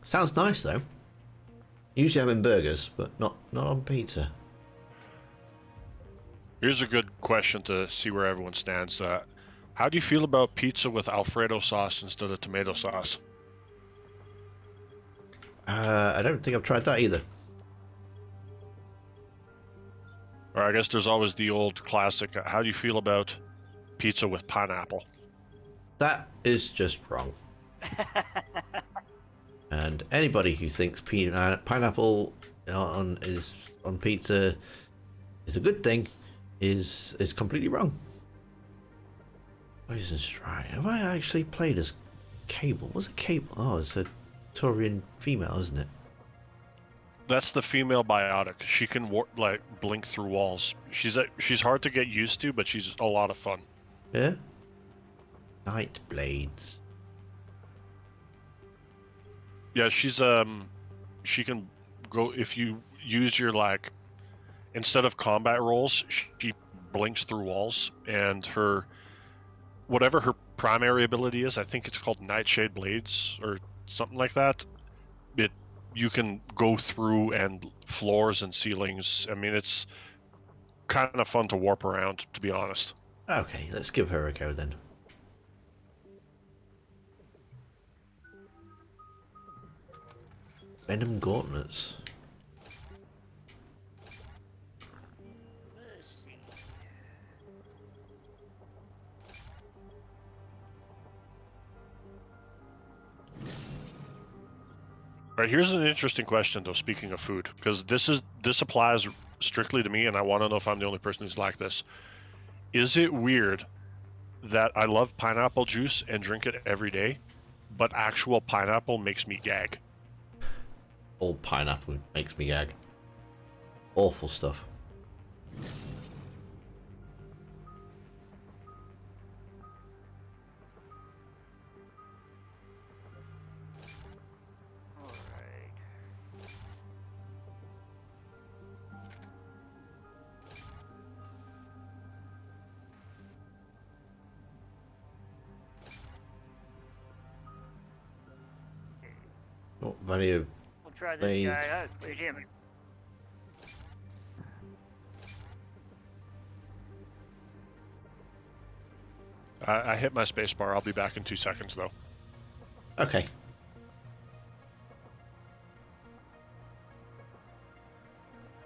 Sounds nice though. Usually having burgers, but not on pizza. Here's a good question to see where everyone stands. How do you feel about pizza with Alfredo sauce instead of tomato sauce? I don't think I've tried that either. Or I guess there's always the old classic, how do you feel about pizza with pineapple? That is just wrong. And anybody who thinks pineapple on pizza is a good thing is completely wrong. Poison Strike. Have I actually played as Cable? What's a Cable? Oh, it's a Taurian female, isn't it? That's the female biotic. She can like blink through walls. She's hard to get used to, but she's a lot of fun. Yeah. Night Blades. Yeah, she's she can go if you use your like instead of combat rolls, she blinks through walls, and her whatever her primary ability is, I think it's called Nightshade Blades or something like that. You can go through and floors and ceilings. I mean, it's kind of fun to warp around, to be honest. Okay, let's give her a go then. Venom gauntlets. Let's see. All right, here's an interesting question though. Speaking of food, because this applies strictly to me, and I want to know if I'm the only person who's like this. Is it weird that I love pineapple juice and drink it every day, but actual pineapple makes me gag? All pineapple makes me gag. Awful stuff. Alright. Not value. We'll try this They- guy. I played him. I hit my space bar. I'll be back in 2 seconds though. Okay.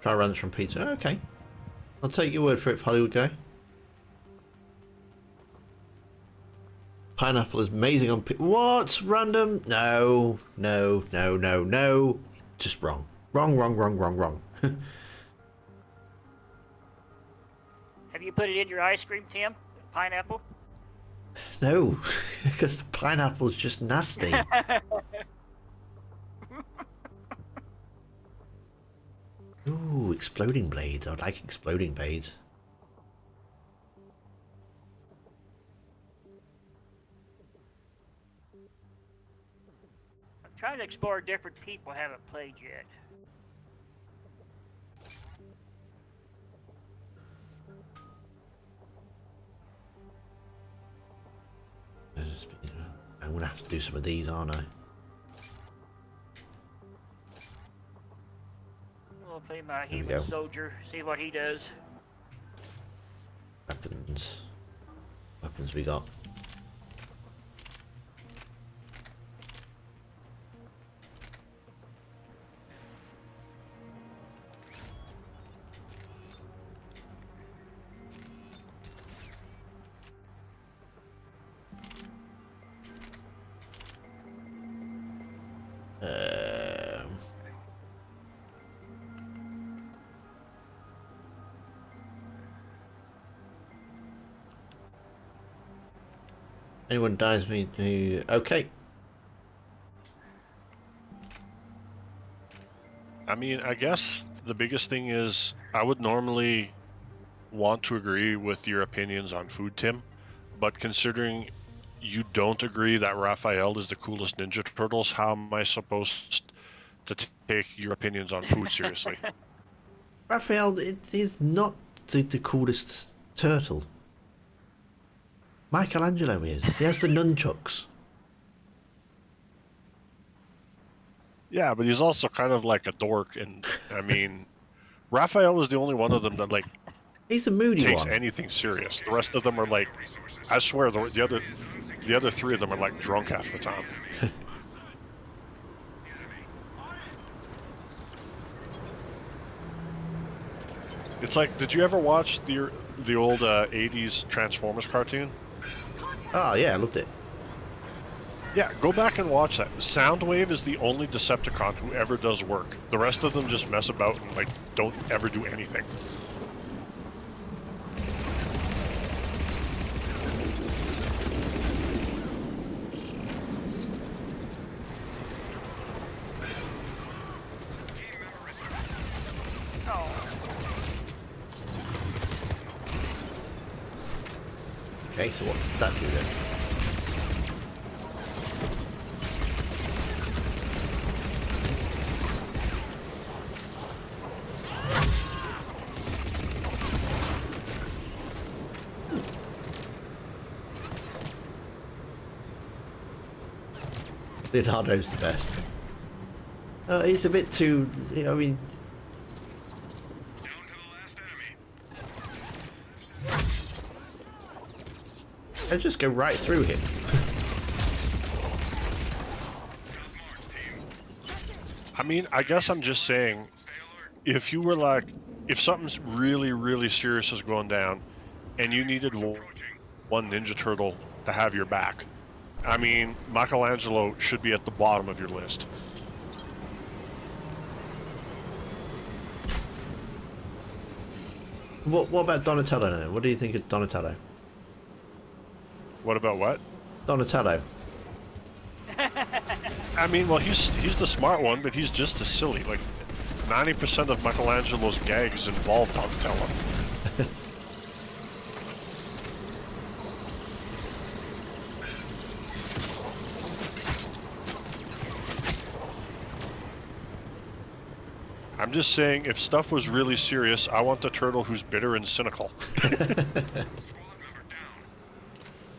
Try runs from pizza. Okay. I'll take your word for it, Hollywood guy. Pineapple is amazing on pizza. What? Random? No. No. No. No. No. Just wrong. Wrong. Wrong. Wrong. Wrong. Wrong. Have you put it in your ice cream, Tim? Pineapple? No, because the pineapple's just nasty. Ooh, exploding blades. I like exploding blades. I'm trying to explore different people I haven't played yet. I'm gonna have to do some of these, aren't I? We'll play my There we human go. soldier, see what he does. Weapons. Weapons we got. Anyone dies me to... Okay. I mean, I guess the biggest thing is I would normally want to agree with your opinions on food, Tim, but considering you don't agree that Raphael is the coolest Ninja Turtles, how am I supposed to take your opinions on food seriously? Raphael is not the coolest turtle. Michelangelo is. He has the nunchucks. Yeah, but he's also kind of like a dork, and I mean, Raphael is the only one of them that like He's a moody takes one. anything serious. The rest of them are like, I swear, the other three of them are like drunk half the time. It's like, did you ever watch the old '80s Transformers cartoon? Oh yeah, I loved it. Yeah, go back and watch that. Soundwave is the only Decepticon who ever does work. The rest of them just mess about and like don't ever do anything. Okay, so what does that do then? Leonardo's the best. He's a bit too... I mean... Down to the last enemy. I just go right through him. Top marks, team. I mean, I guess I'm just saying, if you were like, if something's really, really serious is going down, and you needed one Ninja Turtle to have your back, I mean, Michelangelo should be at the bottom of your list. What about Donatello then? What do you think of Donatello? What about what? Donatello. I mean, well, he's the smart one, but he's just as silly. Like, 90% of Michelangelo's gags involve Donatello. I'm just saying, if stuff was really serious, I want the turtle who's bitter and cynical.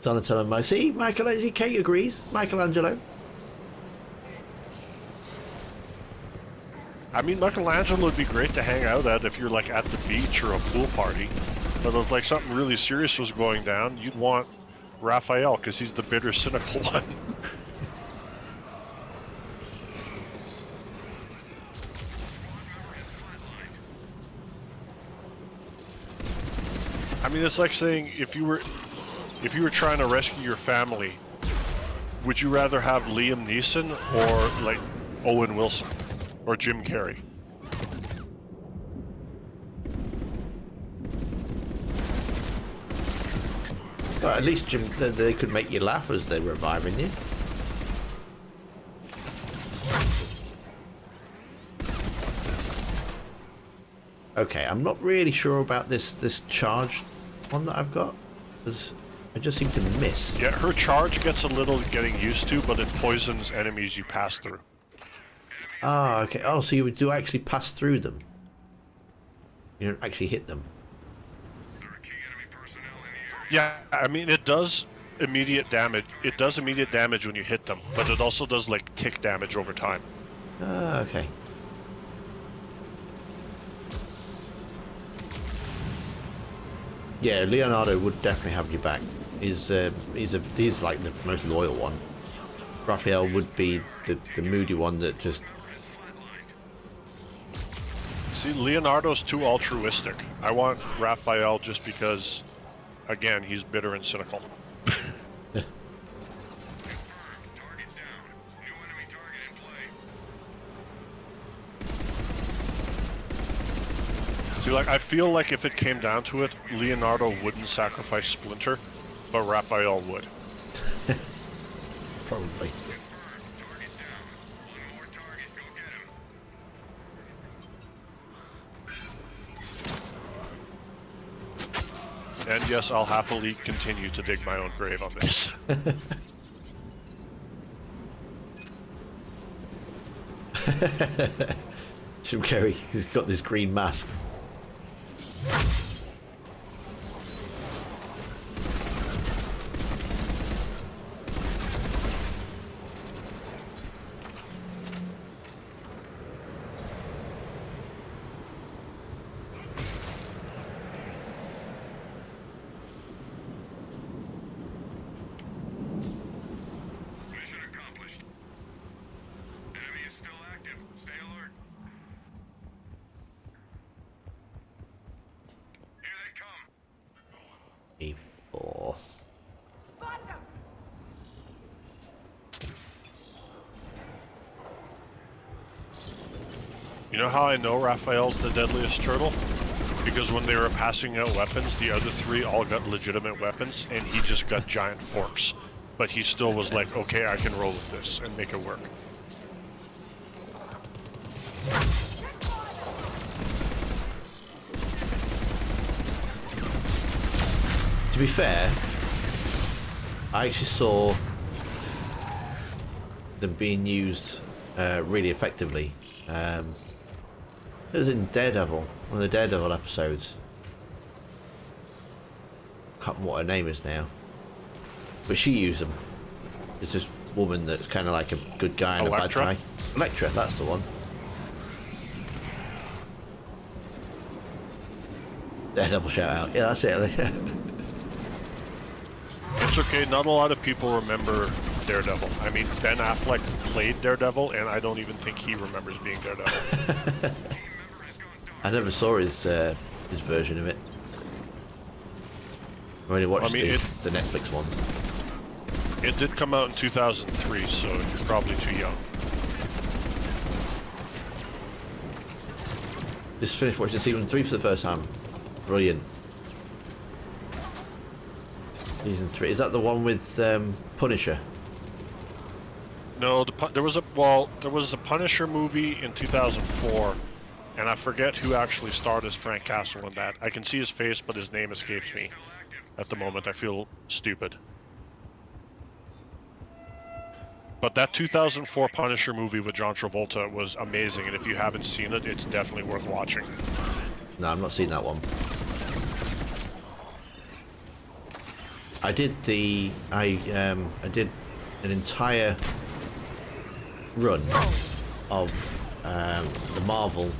Donatello, see, Michelangelo, Kate agrees. Michelangelo. I mean, Michelangelo would be great to hang out at if you're like at the beach or a pool party. But if like something really serious was going down, you'd want Raphael because he's the bitter, cynical one. I mean, it's like saying if you were trying to rescue your family, would you rather have Liam Neeson or like Owen Wilson or Jim Carrey? Well, at least they could make you laugh as they're reviving you. Okay, I'm not really sure about this charge one that I've got, because I just seem to miss. Yeah, her charge gets a little getting used to, but it poisons enemies you pass through. Ah, okay. Oh, so you do actually pass through them. You don't actually hit them. There are key enemy personnel in the area. Yeah, I mean, it does immediate damage. It does immediate damage when you hit them, but it also does like tick damage over time. Ah, okay. Yeah, Leonardo would definitely have your back. He's like the most loyal one. Raphael would be the moody one that just... See, Leonardo's too altruistic. I want Raphael just because, again, he's bitter and cynical. Target down. New enemy target in play. See, like, I feel like if it came down to it, Leonardo wouldn't sacrifice Splinter, but Raphael would. Probably. Target down. One more target. Go get him. And yes, I'll happily continue to dig my own grave on this. Jim Carrey, he's got this green mask. Mission accomplished. Enemy is still active. Stay alert. Here they come. A4. You know how I know Raphael's the deadliest turtle? Because when they were passing out weapons, the other three all got legitimate weapons, and he just got giant forks. But he still was like, okay, I can roll with this and make it work. To be fair, I actually saw them being used really effectively. It was in Daredevil, one of the Daredevil episodes. Can't remember what her name is now, but she used them. It's this woman that's kind of like a good guy and Elektra? a bad guy. Elektra, that's the one. Daredevil shout out. Yeah, that's it. It's okay, not a lot of people remember Daredevil. I mean, Ben Affleck played Daredevil, and I don't even think he remembers being Daredevil. I never saw his version of it. I only watched the Netflix one. It did come out in 2003, so you're probably too young. Just finished watching season 3 for the first time. Brilliant. Season 3. Is that the one with Punisher? No, there was a Punisher movie in 2004, and I forget who actually starred as Frank Castle in that. I can see his face, but his name escapes me at the moment. I feel stupid. But that 2004 Punisher movie with John Travolta was amazing, and if you haven't seen it, it's definitely worth watching. No, I've not seen that one. I did I did an entire run of the Marvel,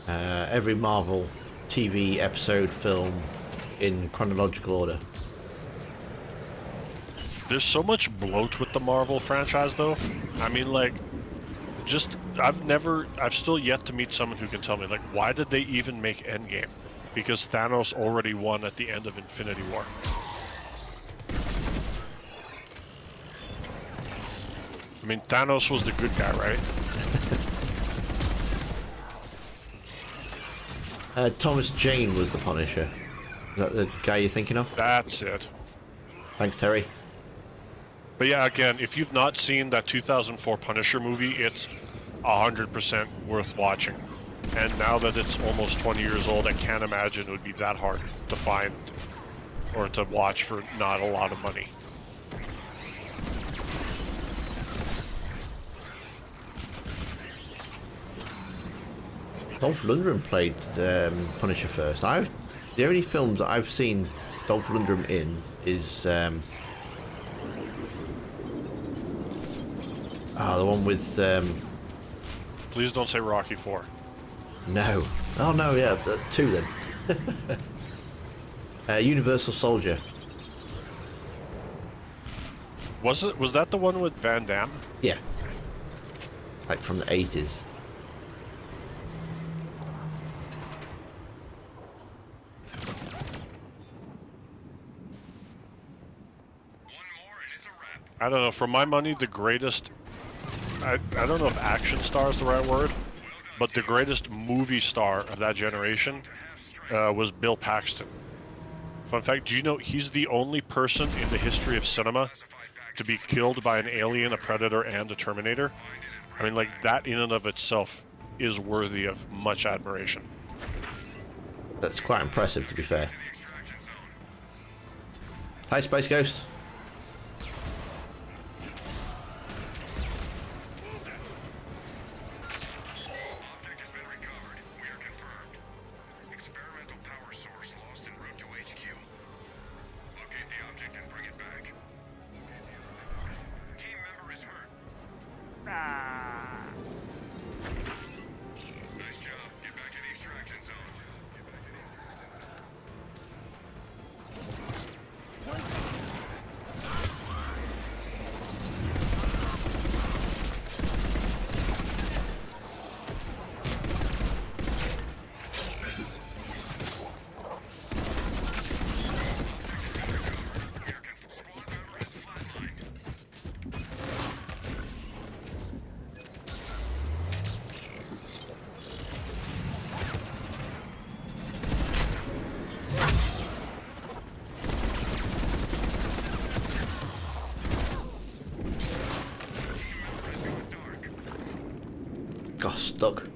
every Marvel TV episode, film in chronological order. There's so much bloat with the Marvel franchise, though. I mean, like, I've still yet to meet someone who can tell me, like, why did they even make Endgame? Because Thanos already won at the end of Infinity War. I mean, Thanos was the good guy, right? Thomas Jane was the Punisher. Is that the guy you're thinking of? That's it. Thanks, Terry. But yeah, again, if you've not seen that 2004 Punisher movie, it's 100% worth watching. And now that it's almost 20 years old, I can't imagine it would be that hard to find or to watch for not a lot of money. Dolph Lundgren played Punisher first. The only films that I've seen Dolph Lundgren in is the one with Please don't say Rocky 4. no. Oh no, yeah, that's 2 then. Universal Soldier. Was that the one with Van Damme? Yeah. Like from the 80s. I don't know, for my money, the greatest, I don't know if action star is the right word, but the greatest movie star of that generation was Bill Paxton. Fun fact, do you know he's the only person in the history of cinema to be killed by an alien, a predator, and a Terminator? I mean, like, that in and of itself is worthy of much admiration. That's quite impressive, to be fair. Hi, Space Ghost. Object has been recovered. We are confirmed. Experimental power source lost en route to HQ. Locate the object and bring it back. Team member is hurt. Ah. Nice job. Get back to the extraction zone. Squad member is flatlined. Got stuck.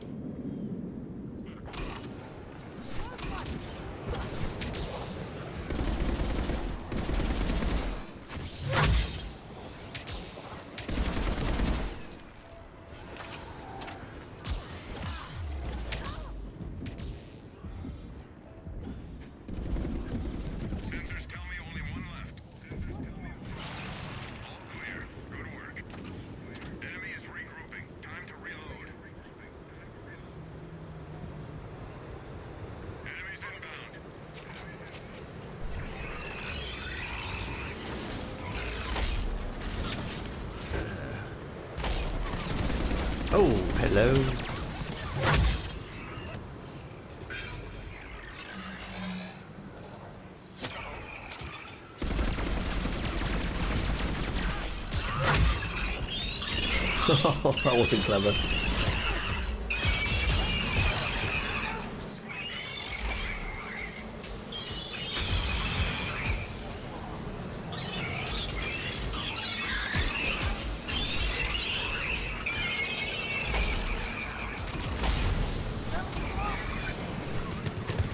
Sensors tell me only one left. All clear. Good work. Enemy is regrouping. Time to reload. Oh, hello. Oh, that wasn't clever.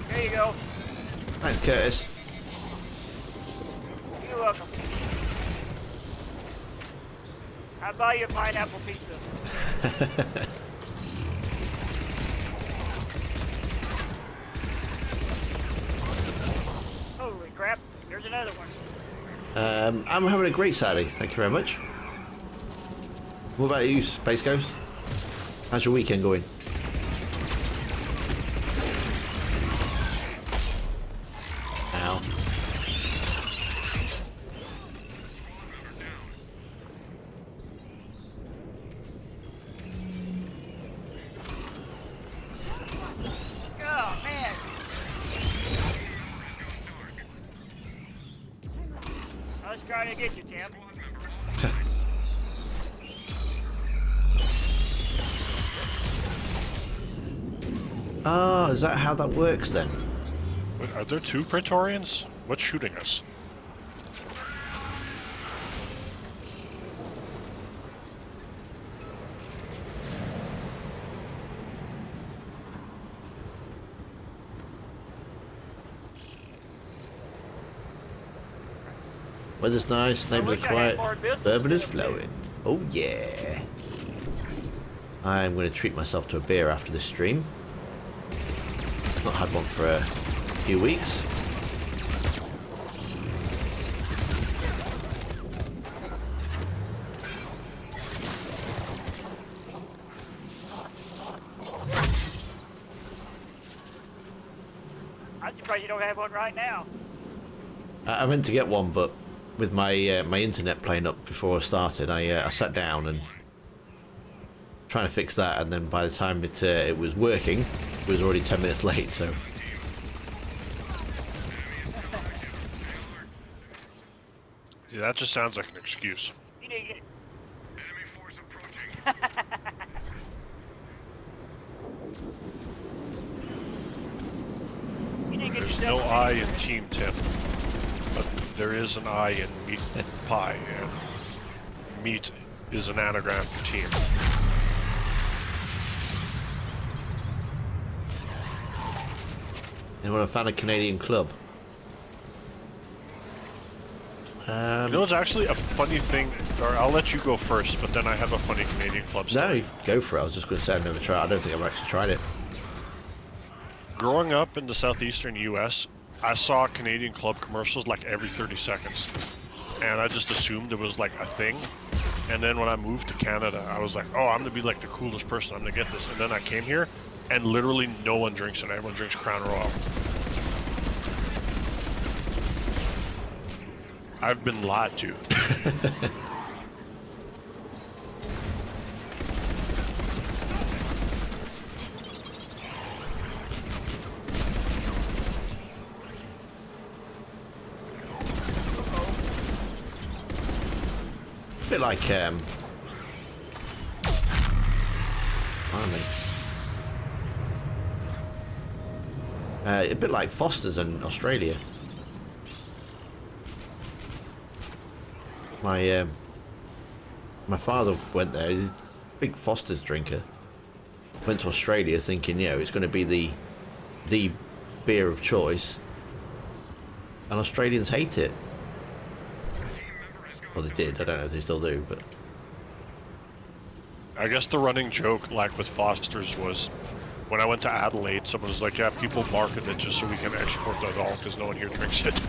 There you go. Thanks, Curtis. You're welcome. I'll buy you a pineapple pizza. Holy crap, there's another one. I'm having a great Saturday. Thank you very much. What about you, Space Ghost? How's your weekend going? Ow. Oh, man. I was trying to get you, Tim. Oh, is that how that works then? Wait, are there two Praetorians? What's shooting us? Weather's nice, neighbors wish are I had quiet, more business bourbon is instead of flowing. Oh yeah. I'm going to treat myself to a beer after this stream. Not had one for a few weeks. I'm surprised you don't have one right now. I meant to get one, but with my my internet playing up before I started, I sat down and trying to fix that, and then by the time it was working, it was already 10 minutes late. So Yeah, that just sounds like an excuse. You need to get... Enemy force approaching. You need to get There's yourself no a- I in Team Tim, but there is an I in meat pie, and meat is an anagram for team. anyone a fan of Canadian Club? You know, it's actually a funny thing, or I'll let you go first, but then I have a funny Canadian club story. No, go for it. I was just going to say I've never tried. I don't think I've actually tried it. Growing up in the southeastern U.S., I saw Canadian club commercials like every 30 seconds, and I just assumed it was like a thing. And then when I moved to Canada, I was like, oh, I'm gonna be like the coolest person. I'm gonna get this. And then I came here, and literally no one drinks it. Everyone drinks Crown Royal. I've been lied to. A bit like pardon me. A bit like Foster's in Australia. My father went there. He's a big Foster's drinker. Went to Australia thinking, you know, it's going to be the beer of choice, and Australians hate it. Well, they did. I don't know if they still do, but I guess the running joke, like with Foster's, was when I went to Adelaide, someone was like, yeah, people market it just so we can export it all because no one here drinks it.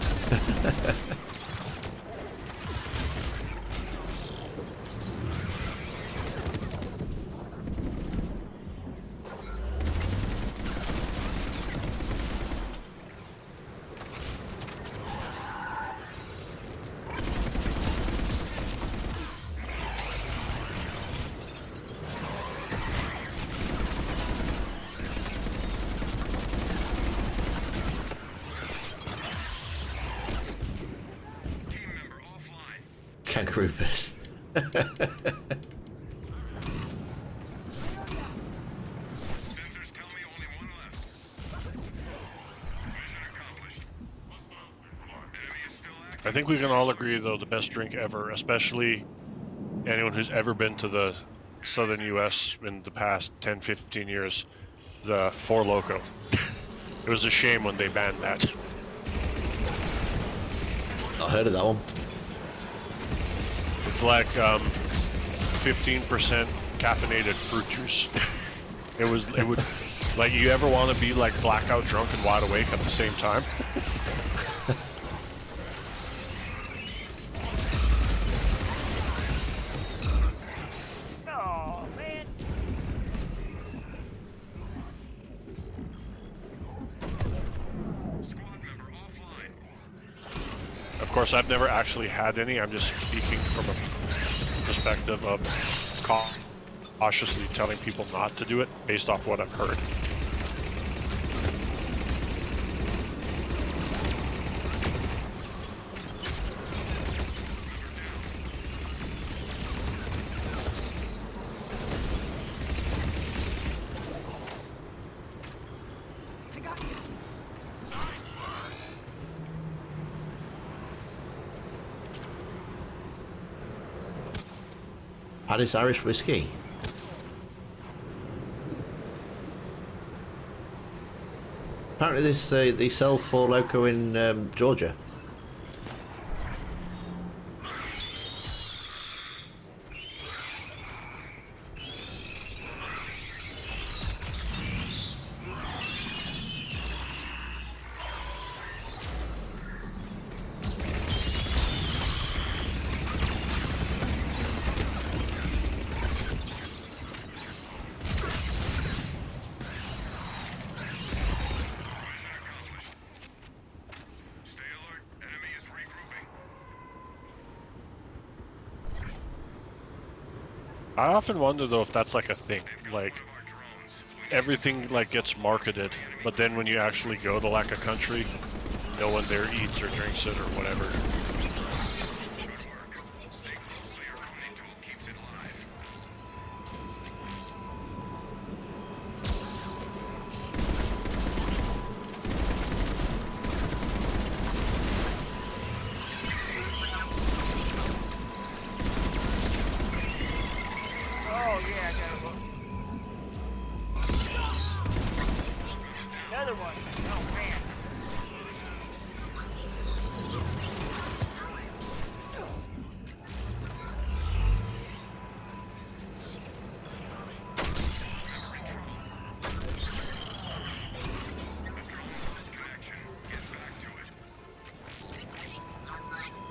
kangaroo piss. Sensors tell me only one left. Mission accomplished. Enemy is still active. I think we can all agree, though, the best drink ever, especially anyone who's ever been to the southern U.S. in the past 10, 15 years, the Four Loko. It was a shame when they banned that. I heard of that one. It's like 15% caffeinated fruit juice. It would, like, you ever want to be like blackout drunk and wide awake at the same time? Oh man. Squad member offline. Of course, I've never actually had any. I'm just speaking from a perspective of cautiously telling people not to do it based off what I've heard. Paddy's Irish whiskey. Apparently, this they sell Four Loko in Georgia. Stay alert. Enemy is regrouping. I often wonder though if that's like a thing, like One of our drones. everything like gets marketed, but then when you actually go to like a country, no one there eats or drinks it or whatever. Good work. Stay close so your cloning tool keeps it live. Oh yeah, I gotta look. Another one. Oh man. Connection. Get back to it. Halfway to go.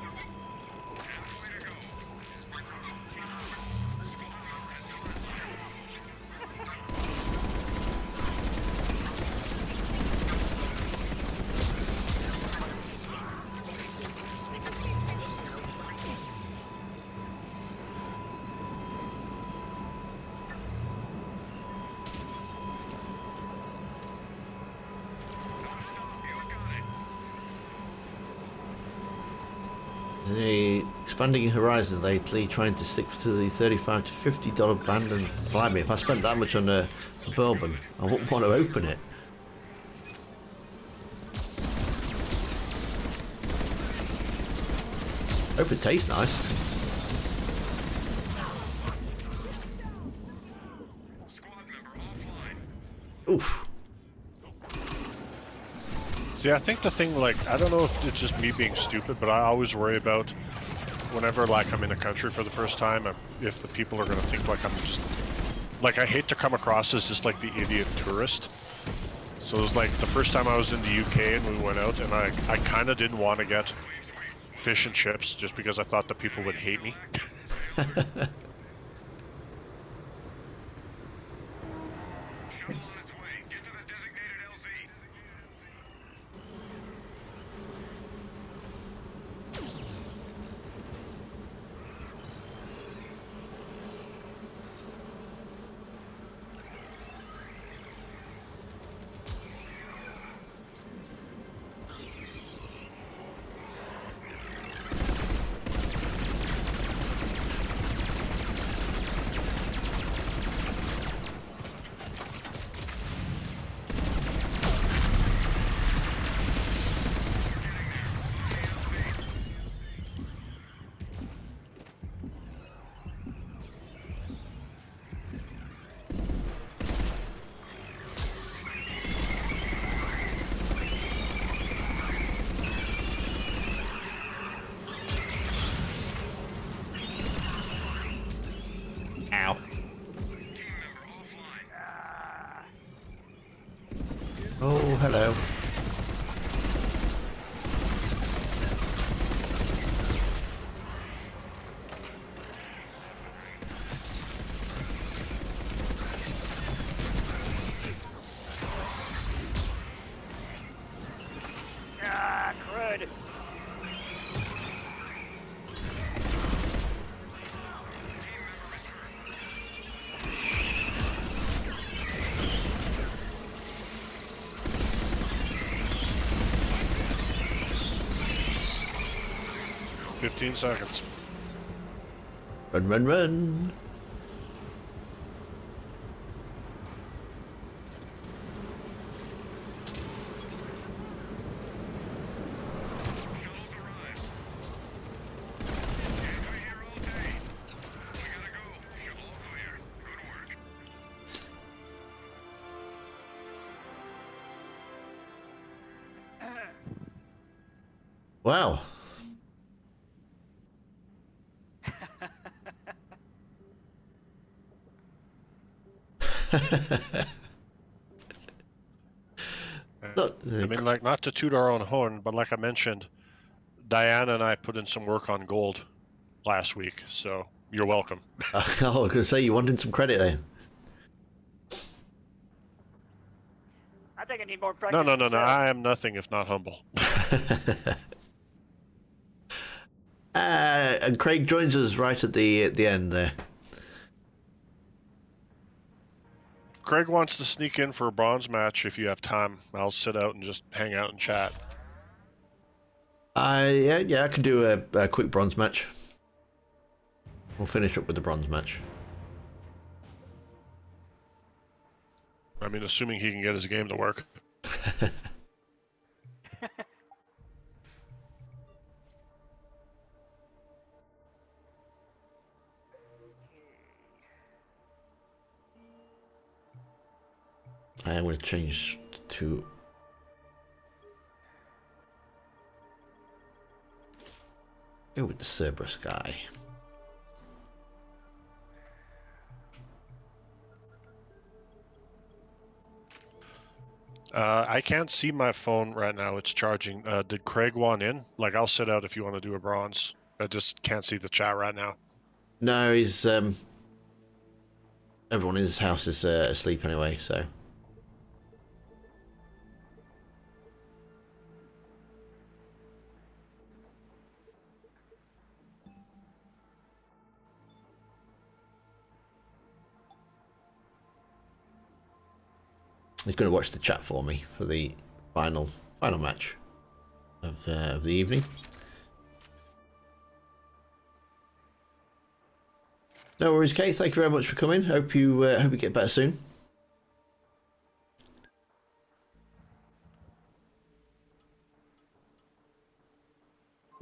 Non-stop. You got it. The expanding horizon lately, trying to stick to the $35 to $50 band, and blimey, if I spent that much on a bourbon, I wouldn't want to open it. Hope it tastes nice. Squad member offline. Oof. See, I think the thing, like, I don't know if it's just me being stupid, but I always worry about whenever, like, I'm in a country for the first time, if the people are going to think, like, I'm just... Like, I hate to come across as just, like, the idiot tourist. So it was, like, the first time I was in the UK and we went out, and I kind of didn't want to get fish and chips just because I thought that people would hate me. Shuttle on its way. Get to the designated LZ. hello. Ah, crud. Good. 15 seconds. Run, run, run. Shuttles arrived. Can't wait here all day. We gotta go. Shuttle all clear. Good work. Wow. Not, I mean, like, not to toot our own horn, but like I mentioned, Diana and I put in some work on gold last week, so you're welcome. I was going to say, you wanted some credit there. I think I need more practice. No. myself. I am nothing if not humble. And Craig joins us right at the end there. Craig wants to sneak in for a bronze match if you have time. I'll sit out and just hang out and chat. Yeah, I could do a quick bronze match. We'll finish up with the bronze match. I mean, assuming he can get his game to work. I am going to change to... Go with the Cerberus guy. I can't see my phone right now. It's charging. Did Craig want in? Like, I'll sit out if you want to do a bronze. I just can't see the chat right now. No, he's... Everyone in his house is asleep anyway, so... He's going to watch the chat for me for the final match of the evening. No worries, Kate. Thank you very much for coming. Hope you get better soon.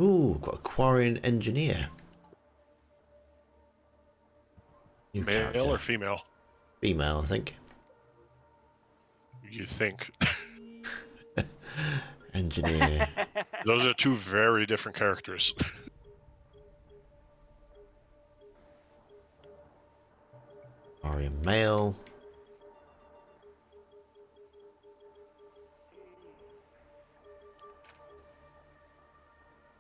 Ooh, got a Quarian engineer. New Male character. or female? Female, I think. You think. Engineer. Those are two very different characters. Quarian male.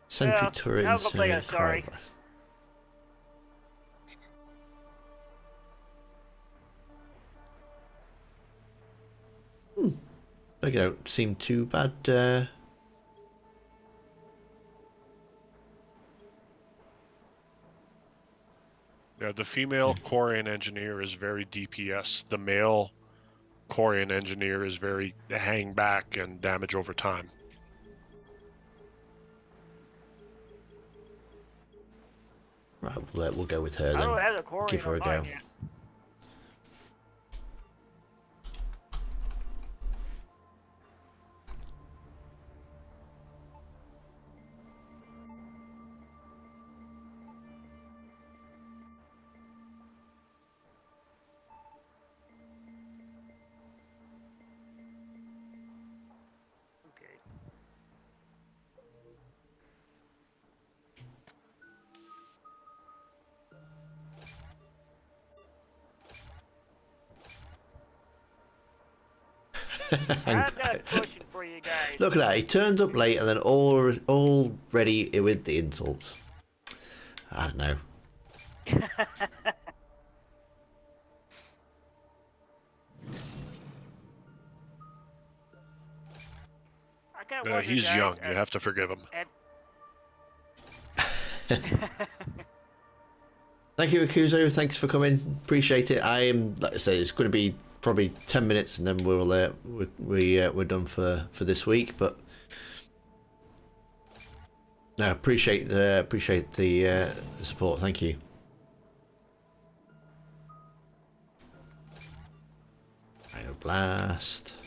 Sentry Yeah, turret I'll go play incinerator it, sorry. cryoblast. They don't seem too bad. Yeah, the female Quarian engineer is very DPS. The male Quarian engineer is very hang back and damage over time. Right, we'll go with her I don't then. have a quarry Give her a on mine go. yet. Okay. I'm done pushing for you guys. Look at that. He turns up late and then all ready with the insults. I don't know. I kinda wonder, He's guys, young. You have to forgive him. Thank you, Akuzo. Thanks for coming. Appreciate it. I am, like I say, it's going to be probably 10 minutes and then we're done for this week. But no, appreciate the support. Thank you. Rhino Blast.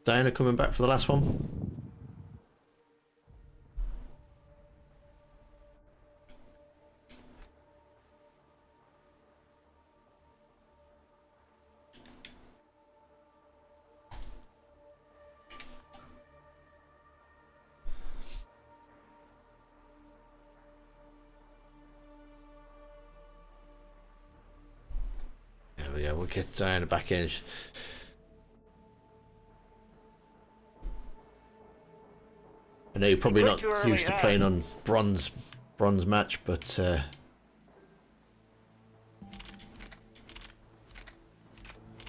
Diana coming back for the last one. There we go. We'll get Diana back in. I know you're probably We're not too early, used to huh? playing on bronze match, but say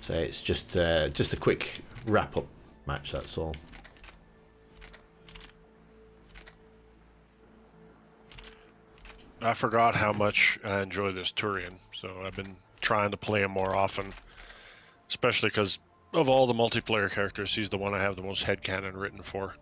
it's just a quick wrap up match. That's all. I forgot how much I enjoy this Turian, so I've been trying to play him more often, especially because of all the multiplayer characters, he's the one I have the most headcanon written for.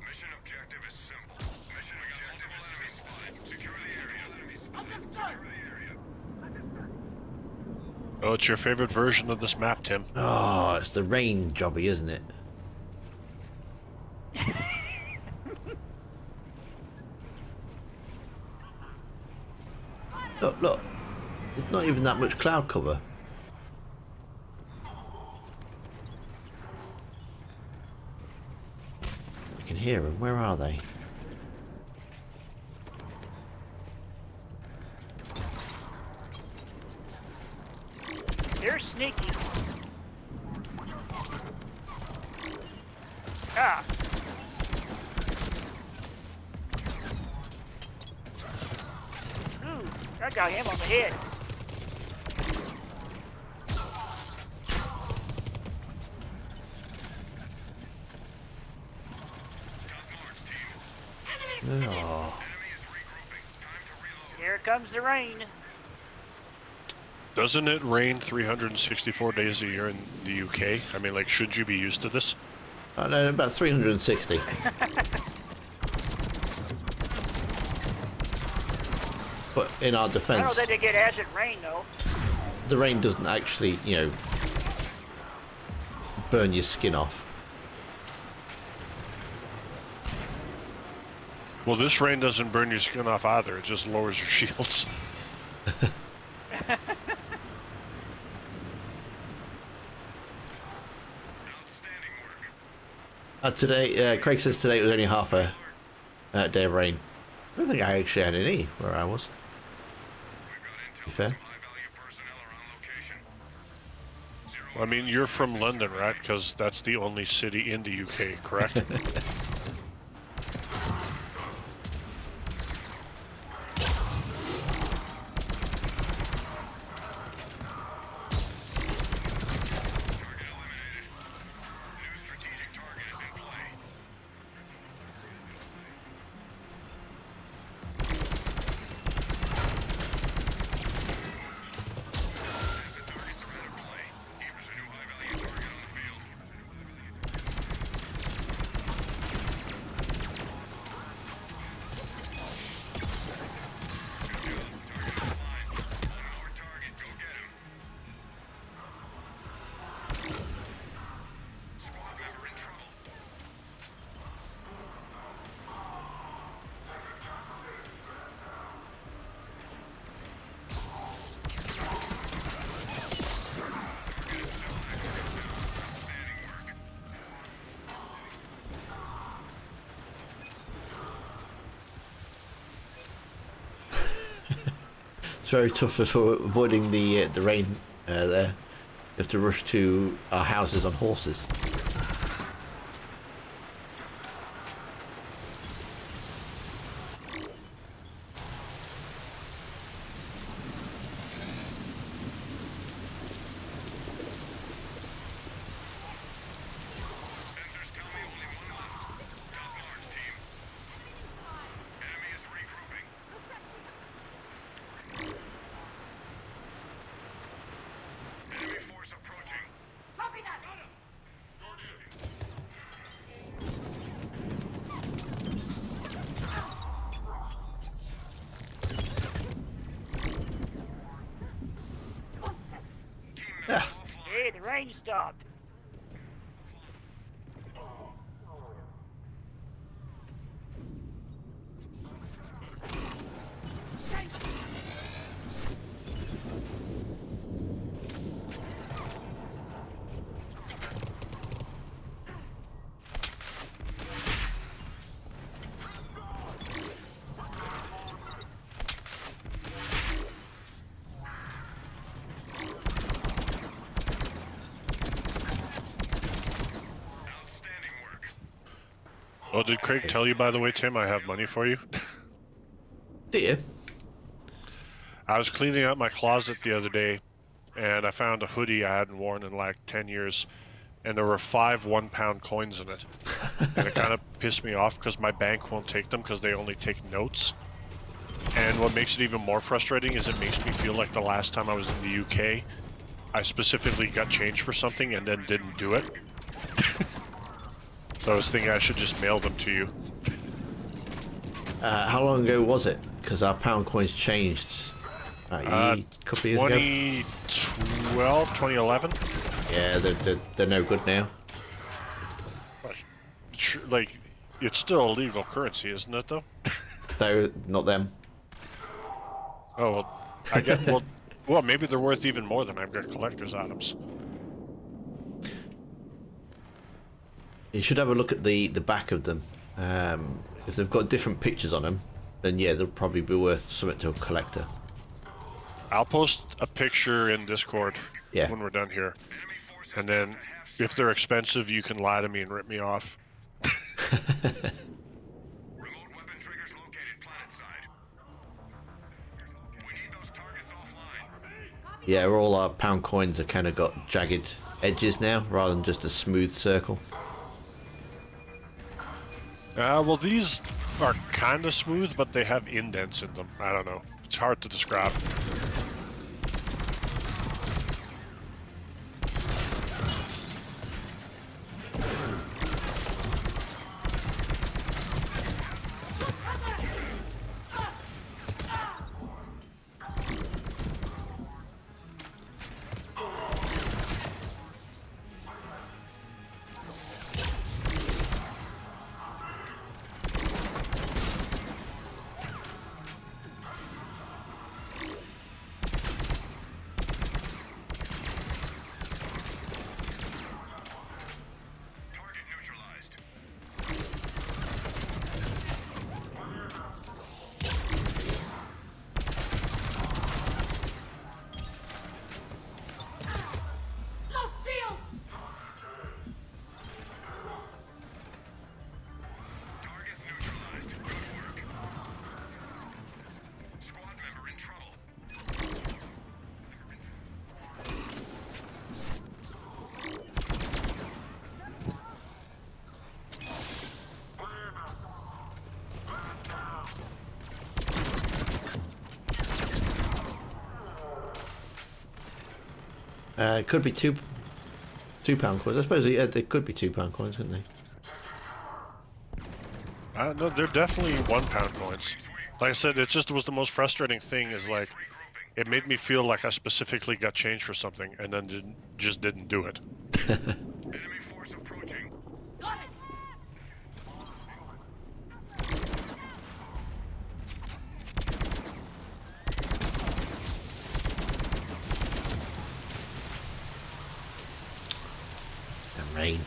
Mission objective is simple. Mission objective is enemy spotted. Secure the area. Enemy spotted. Secure the area. Oh, it's your favorite version of this map, Tim. Oh, it's the rain jobby, isn't it? Look. There's not even that much cloud cover. I can hear them. Where are they? They're sneaky. Ah. Ooh, I got him on the head. Oh. Enemy is regrouping. Time to reload. Here comes the rain. Doesn't it rain 364 days a year in the UK? I mean, like, should you be used to this? I know, about 360. But in our I don't know defense, that they get acid rain though. the rain doesn't actually, burn your skin off. Well, this rain doesn't burn your skin off either. It just lowers your shields. Outstanding work. Today, Craig says today it was only half a day of rain. I don't think I actually had any where I was. We've got intel Be fair. from high-value personnel around location. Zero I mean, you're from London, right? Because that's the only city in the UK, correct? target eliminated. New strategic target is in play. As the targets are out of play, here's a new high-value target on the field. Good job. Target offline. One more target. Go get him. Squad member in trouble. It's very tough for avoiding the rain there. You have to rush to our houses on horses. Sensors tell me only one left. Top march, team. Enemy is regrouping. Enemy force approaching. Copy that. Team member offline. Hey, the rain stopped. Outstanding work. Oh, did Craig tell you, by the way, Tim, I have money for you? Do you? I was cleaning out my closet the other day, and I found a hoodie I hadn't worn in like 10 years, and there were 5 1-pound coins in it. And it kind of pissed me off because my bank won't take them because they only take notes. And what makes it even more frustrating is it makes me feel like the last time I was in the UK, I specifically got change for something and then didn't do it. So I was thinking I should just mail them to you. How long ago was it? Because our pound coins changed a couple of years ago. 2012, 2011? Yeah, they're no good now. Sure, like, it's still a legal currency, isn't it, though? Though not them. Oh, well, I get, well, maybe they're worth even more than I've got collector's items. You should have a look at the back of them. If they've got different pictures on them, then yeah, they'll probably be worth something to a collector. I'll post a picture in Discord Yeah. when we're done here. Enemy forces And then, down to half if they're expensive, you can lie to me and rip me off. Remote weapon triggers located planet side. We need those targets offline. Yeah, all our pound coins have kind of got jagged edges now, rather than just a smooth circle. Well, these are kind of smooth, but they have indents in them. I don't know. It's hard to describe. It could be £2 coins. I suppose yeah, they could be £2 coins, couldn't they? No, they're definitely £1 coins. Like I said, it just was the most frustrating thing. Is like, it made me feel like I specifically got changed for something, and then just didn't do it. Enemy force approaching. Got it! The rain.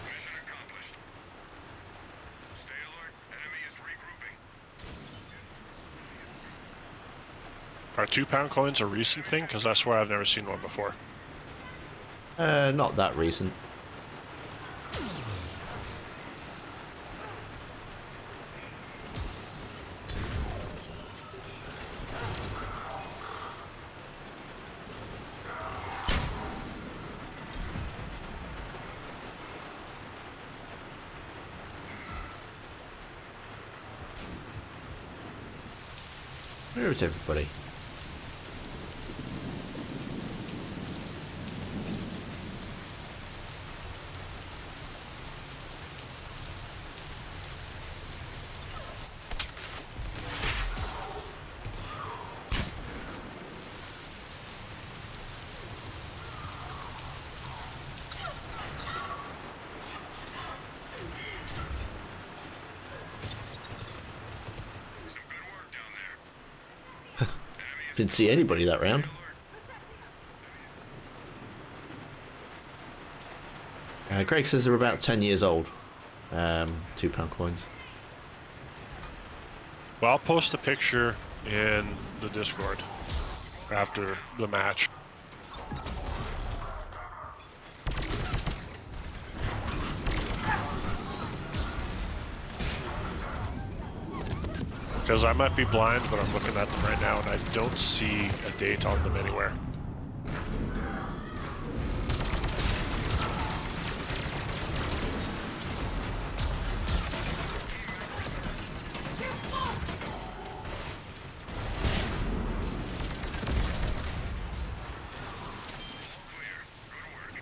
Mission accomplished. Stay alert. Enemy is regrouping. Are £2 coins a recent thing? Because I swear I've never seen one before. Not that recent. Where is everybody? Some good work down there. Enemy is Didn't see anybody that round. Greg says they're about 10 years old. £2 coins. Well, I'll post a picture in the Discord after the match. Because I might be blind, but I'm looking at them right now and I don't see a date on them anywhere. clear. Good work.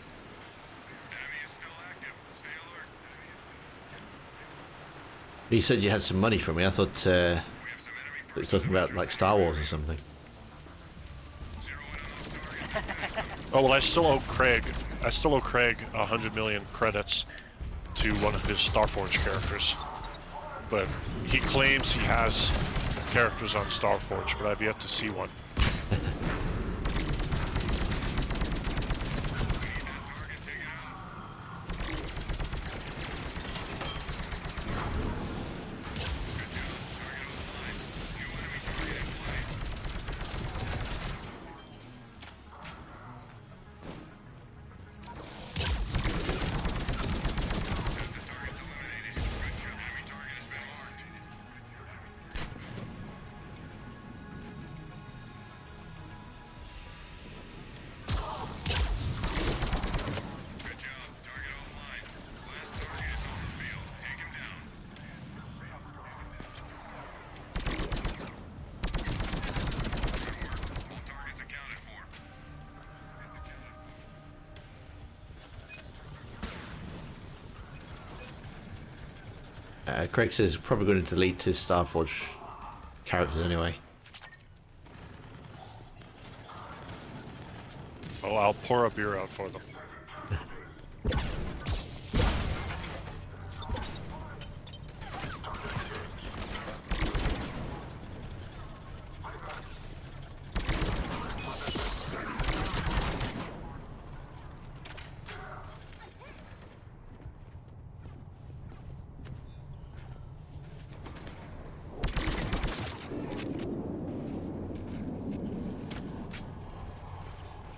Enemy is still active. Stay alert. You said you had some money for me. I thought We have some enemy you were talking about like Star Wars or something. zero in on those targets. Oh well, I still owe Craig 100 million credits to one of his Starforge characters. But he claims he has characters on Starforge, but I've yet to see one. Target taken out. New enemy target in play. The target's eliminated. Good job. Enemy target has been marked. Good job. Target offline. Last target is on the field. Take him down. Good work. All targets accounted for. Craig says he's probably going to delete his Starforge characters anyway. Oh, I'll pour a beer out for them.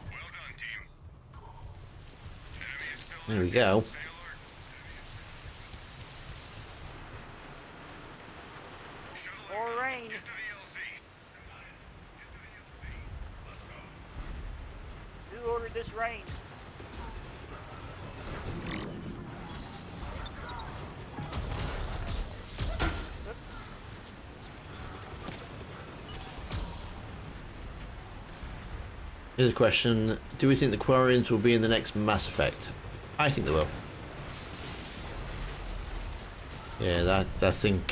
Well done, team. Enemy is still There we go. Stay alert. rain. Here's a question. Do we think the Quarians will be in the next Mass Effect? I think they will. Yeah, I think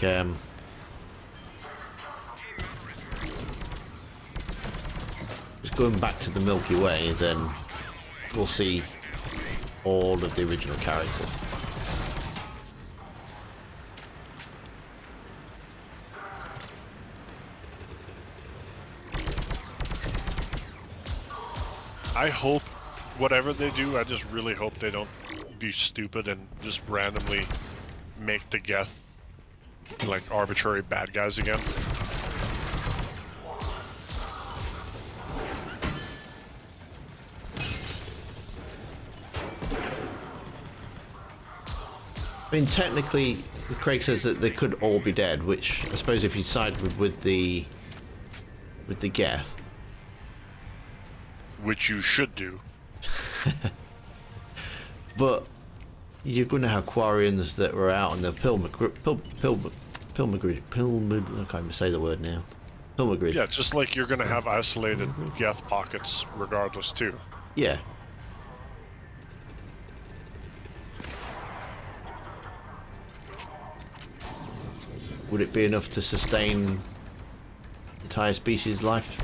just going back to the Milky Way, then we'll see all of the original characters. I hope, whatever they do, I just really hope they don't be stupid and just randomly make the Geth like arbitrary bad guys again. I mean, technically, Craig says that they could all be dead, which I suppose if you side with the Geth, Which you should do. but you're going to have Quarians that were out on the Pilgrimage. I can't even say the word now. Pilgrimage. Yeah, just like you're gonna have isolated Geth pockets regardless too. Yeah. Would it be enough to sustain entire species' life?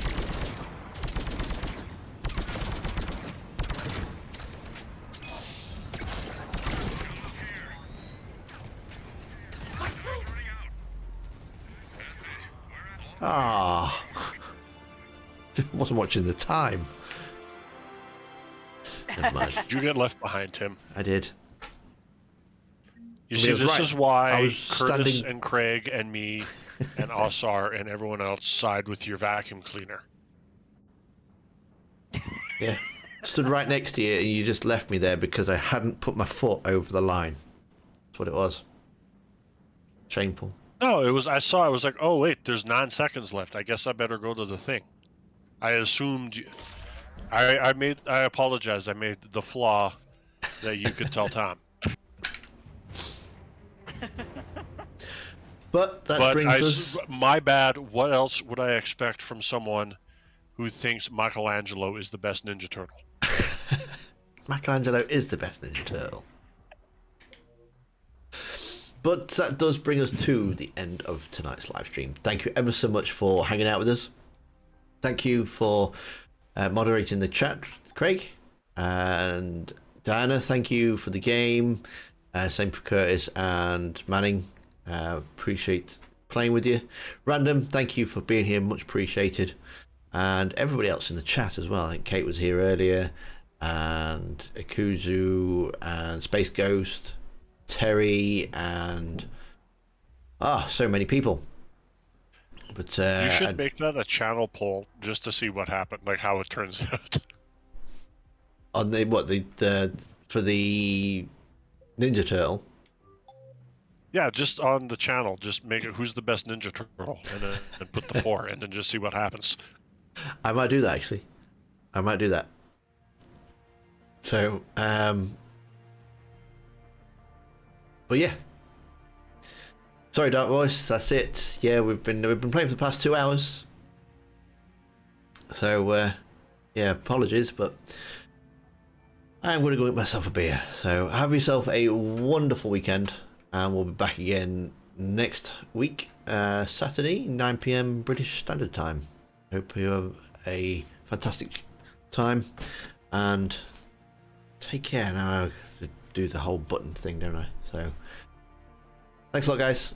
Ah, wasn't watching the time. Never mind. Did you get left behind, Tim? I did. You I mean, see, it was this right. is I why was Curtis standing- and Craig and me and Osar and everyone else side with your vacuum cleaner. Yeah, stood right next to you, and you just left me there because I hadn't put my foot over the line. That's what it was. Shameful. No, it was. I saw. I was like, oh wait, there's 9 seconds left. I guess I better go to the thing. I assumed. I apologize. I made the flaw that you could tell Tom. But that But brings us. my bad. What else would I expect from someone who thinks Michelangelo is the best Ninja Turtle? Michelangelo is the best Ninja Turtle. But that does bring us to the end of tonight's live stream. Thank you ever so much for hanging out with us. Thank you for moderating the chat, Craig. And Diana, thank you for the game. Same for Curtis and Manning. Appreciate playing with you. Random, thank you for being here. Much appreciated. And everybody else in the chat as well. I think Kate was here earlier. And Akuzu and Space Ghost. Terry and so many people. But You should make that a channel poll just to see what happened, like how it turns out. on the for the Ninja Turtle. Yeah, just on the channel, just make it who's the best Ninja Turtle, and put the 4, and then just see what happens. I might do that actually. I might do that. So but yeah. Sorry, Dark Voice. That's it. Yeah, we've been playing for the past 2 hours. So yeah, apologies, but I'm going to go get myself a beer. So have yourself a wonderful weekend, and we'll be back again next week, Saturday, 9 PM British Standard Time. Hope you have a fantastic time, and take care. Now I have to do the whole button thing, don't I? So thanks a lot, guys.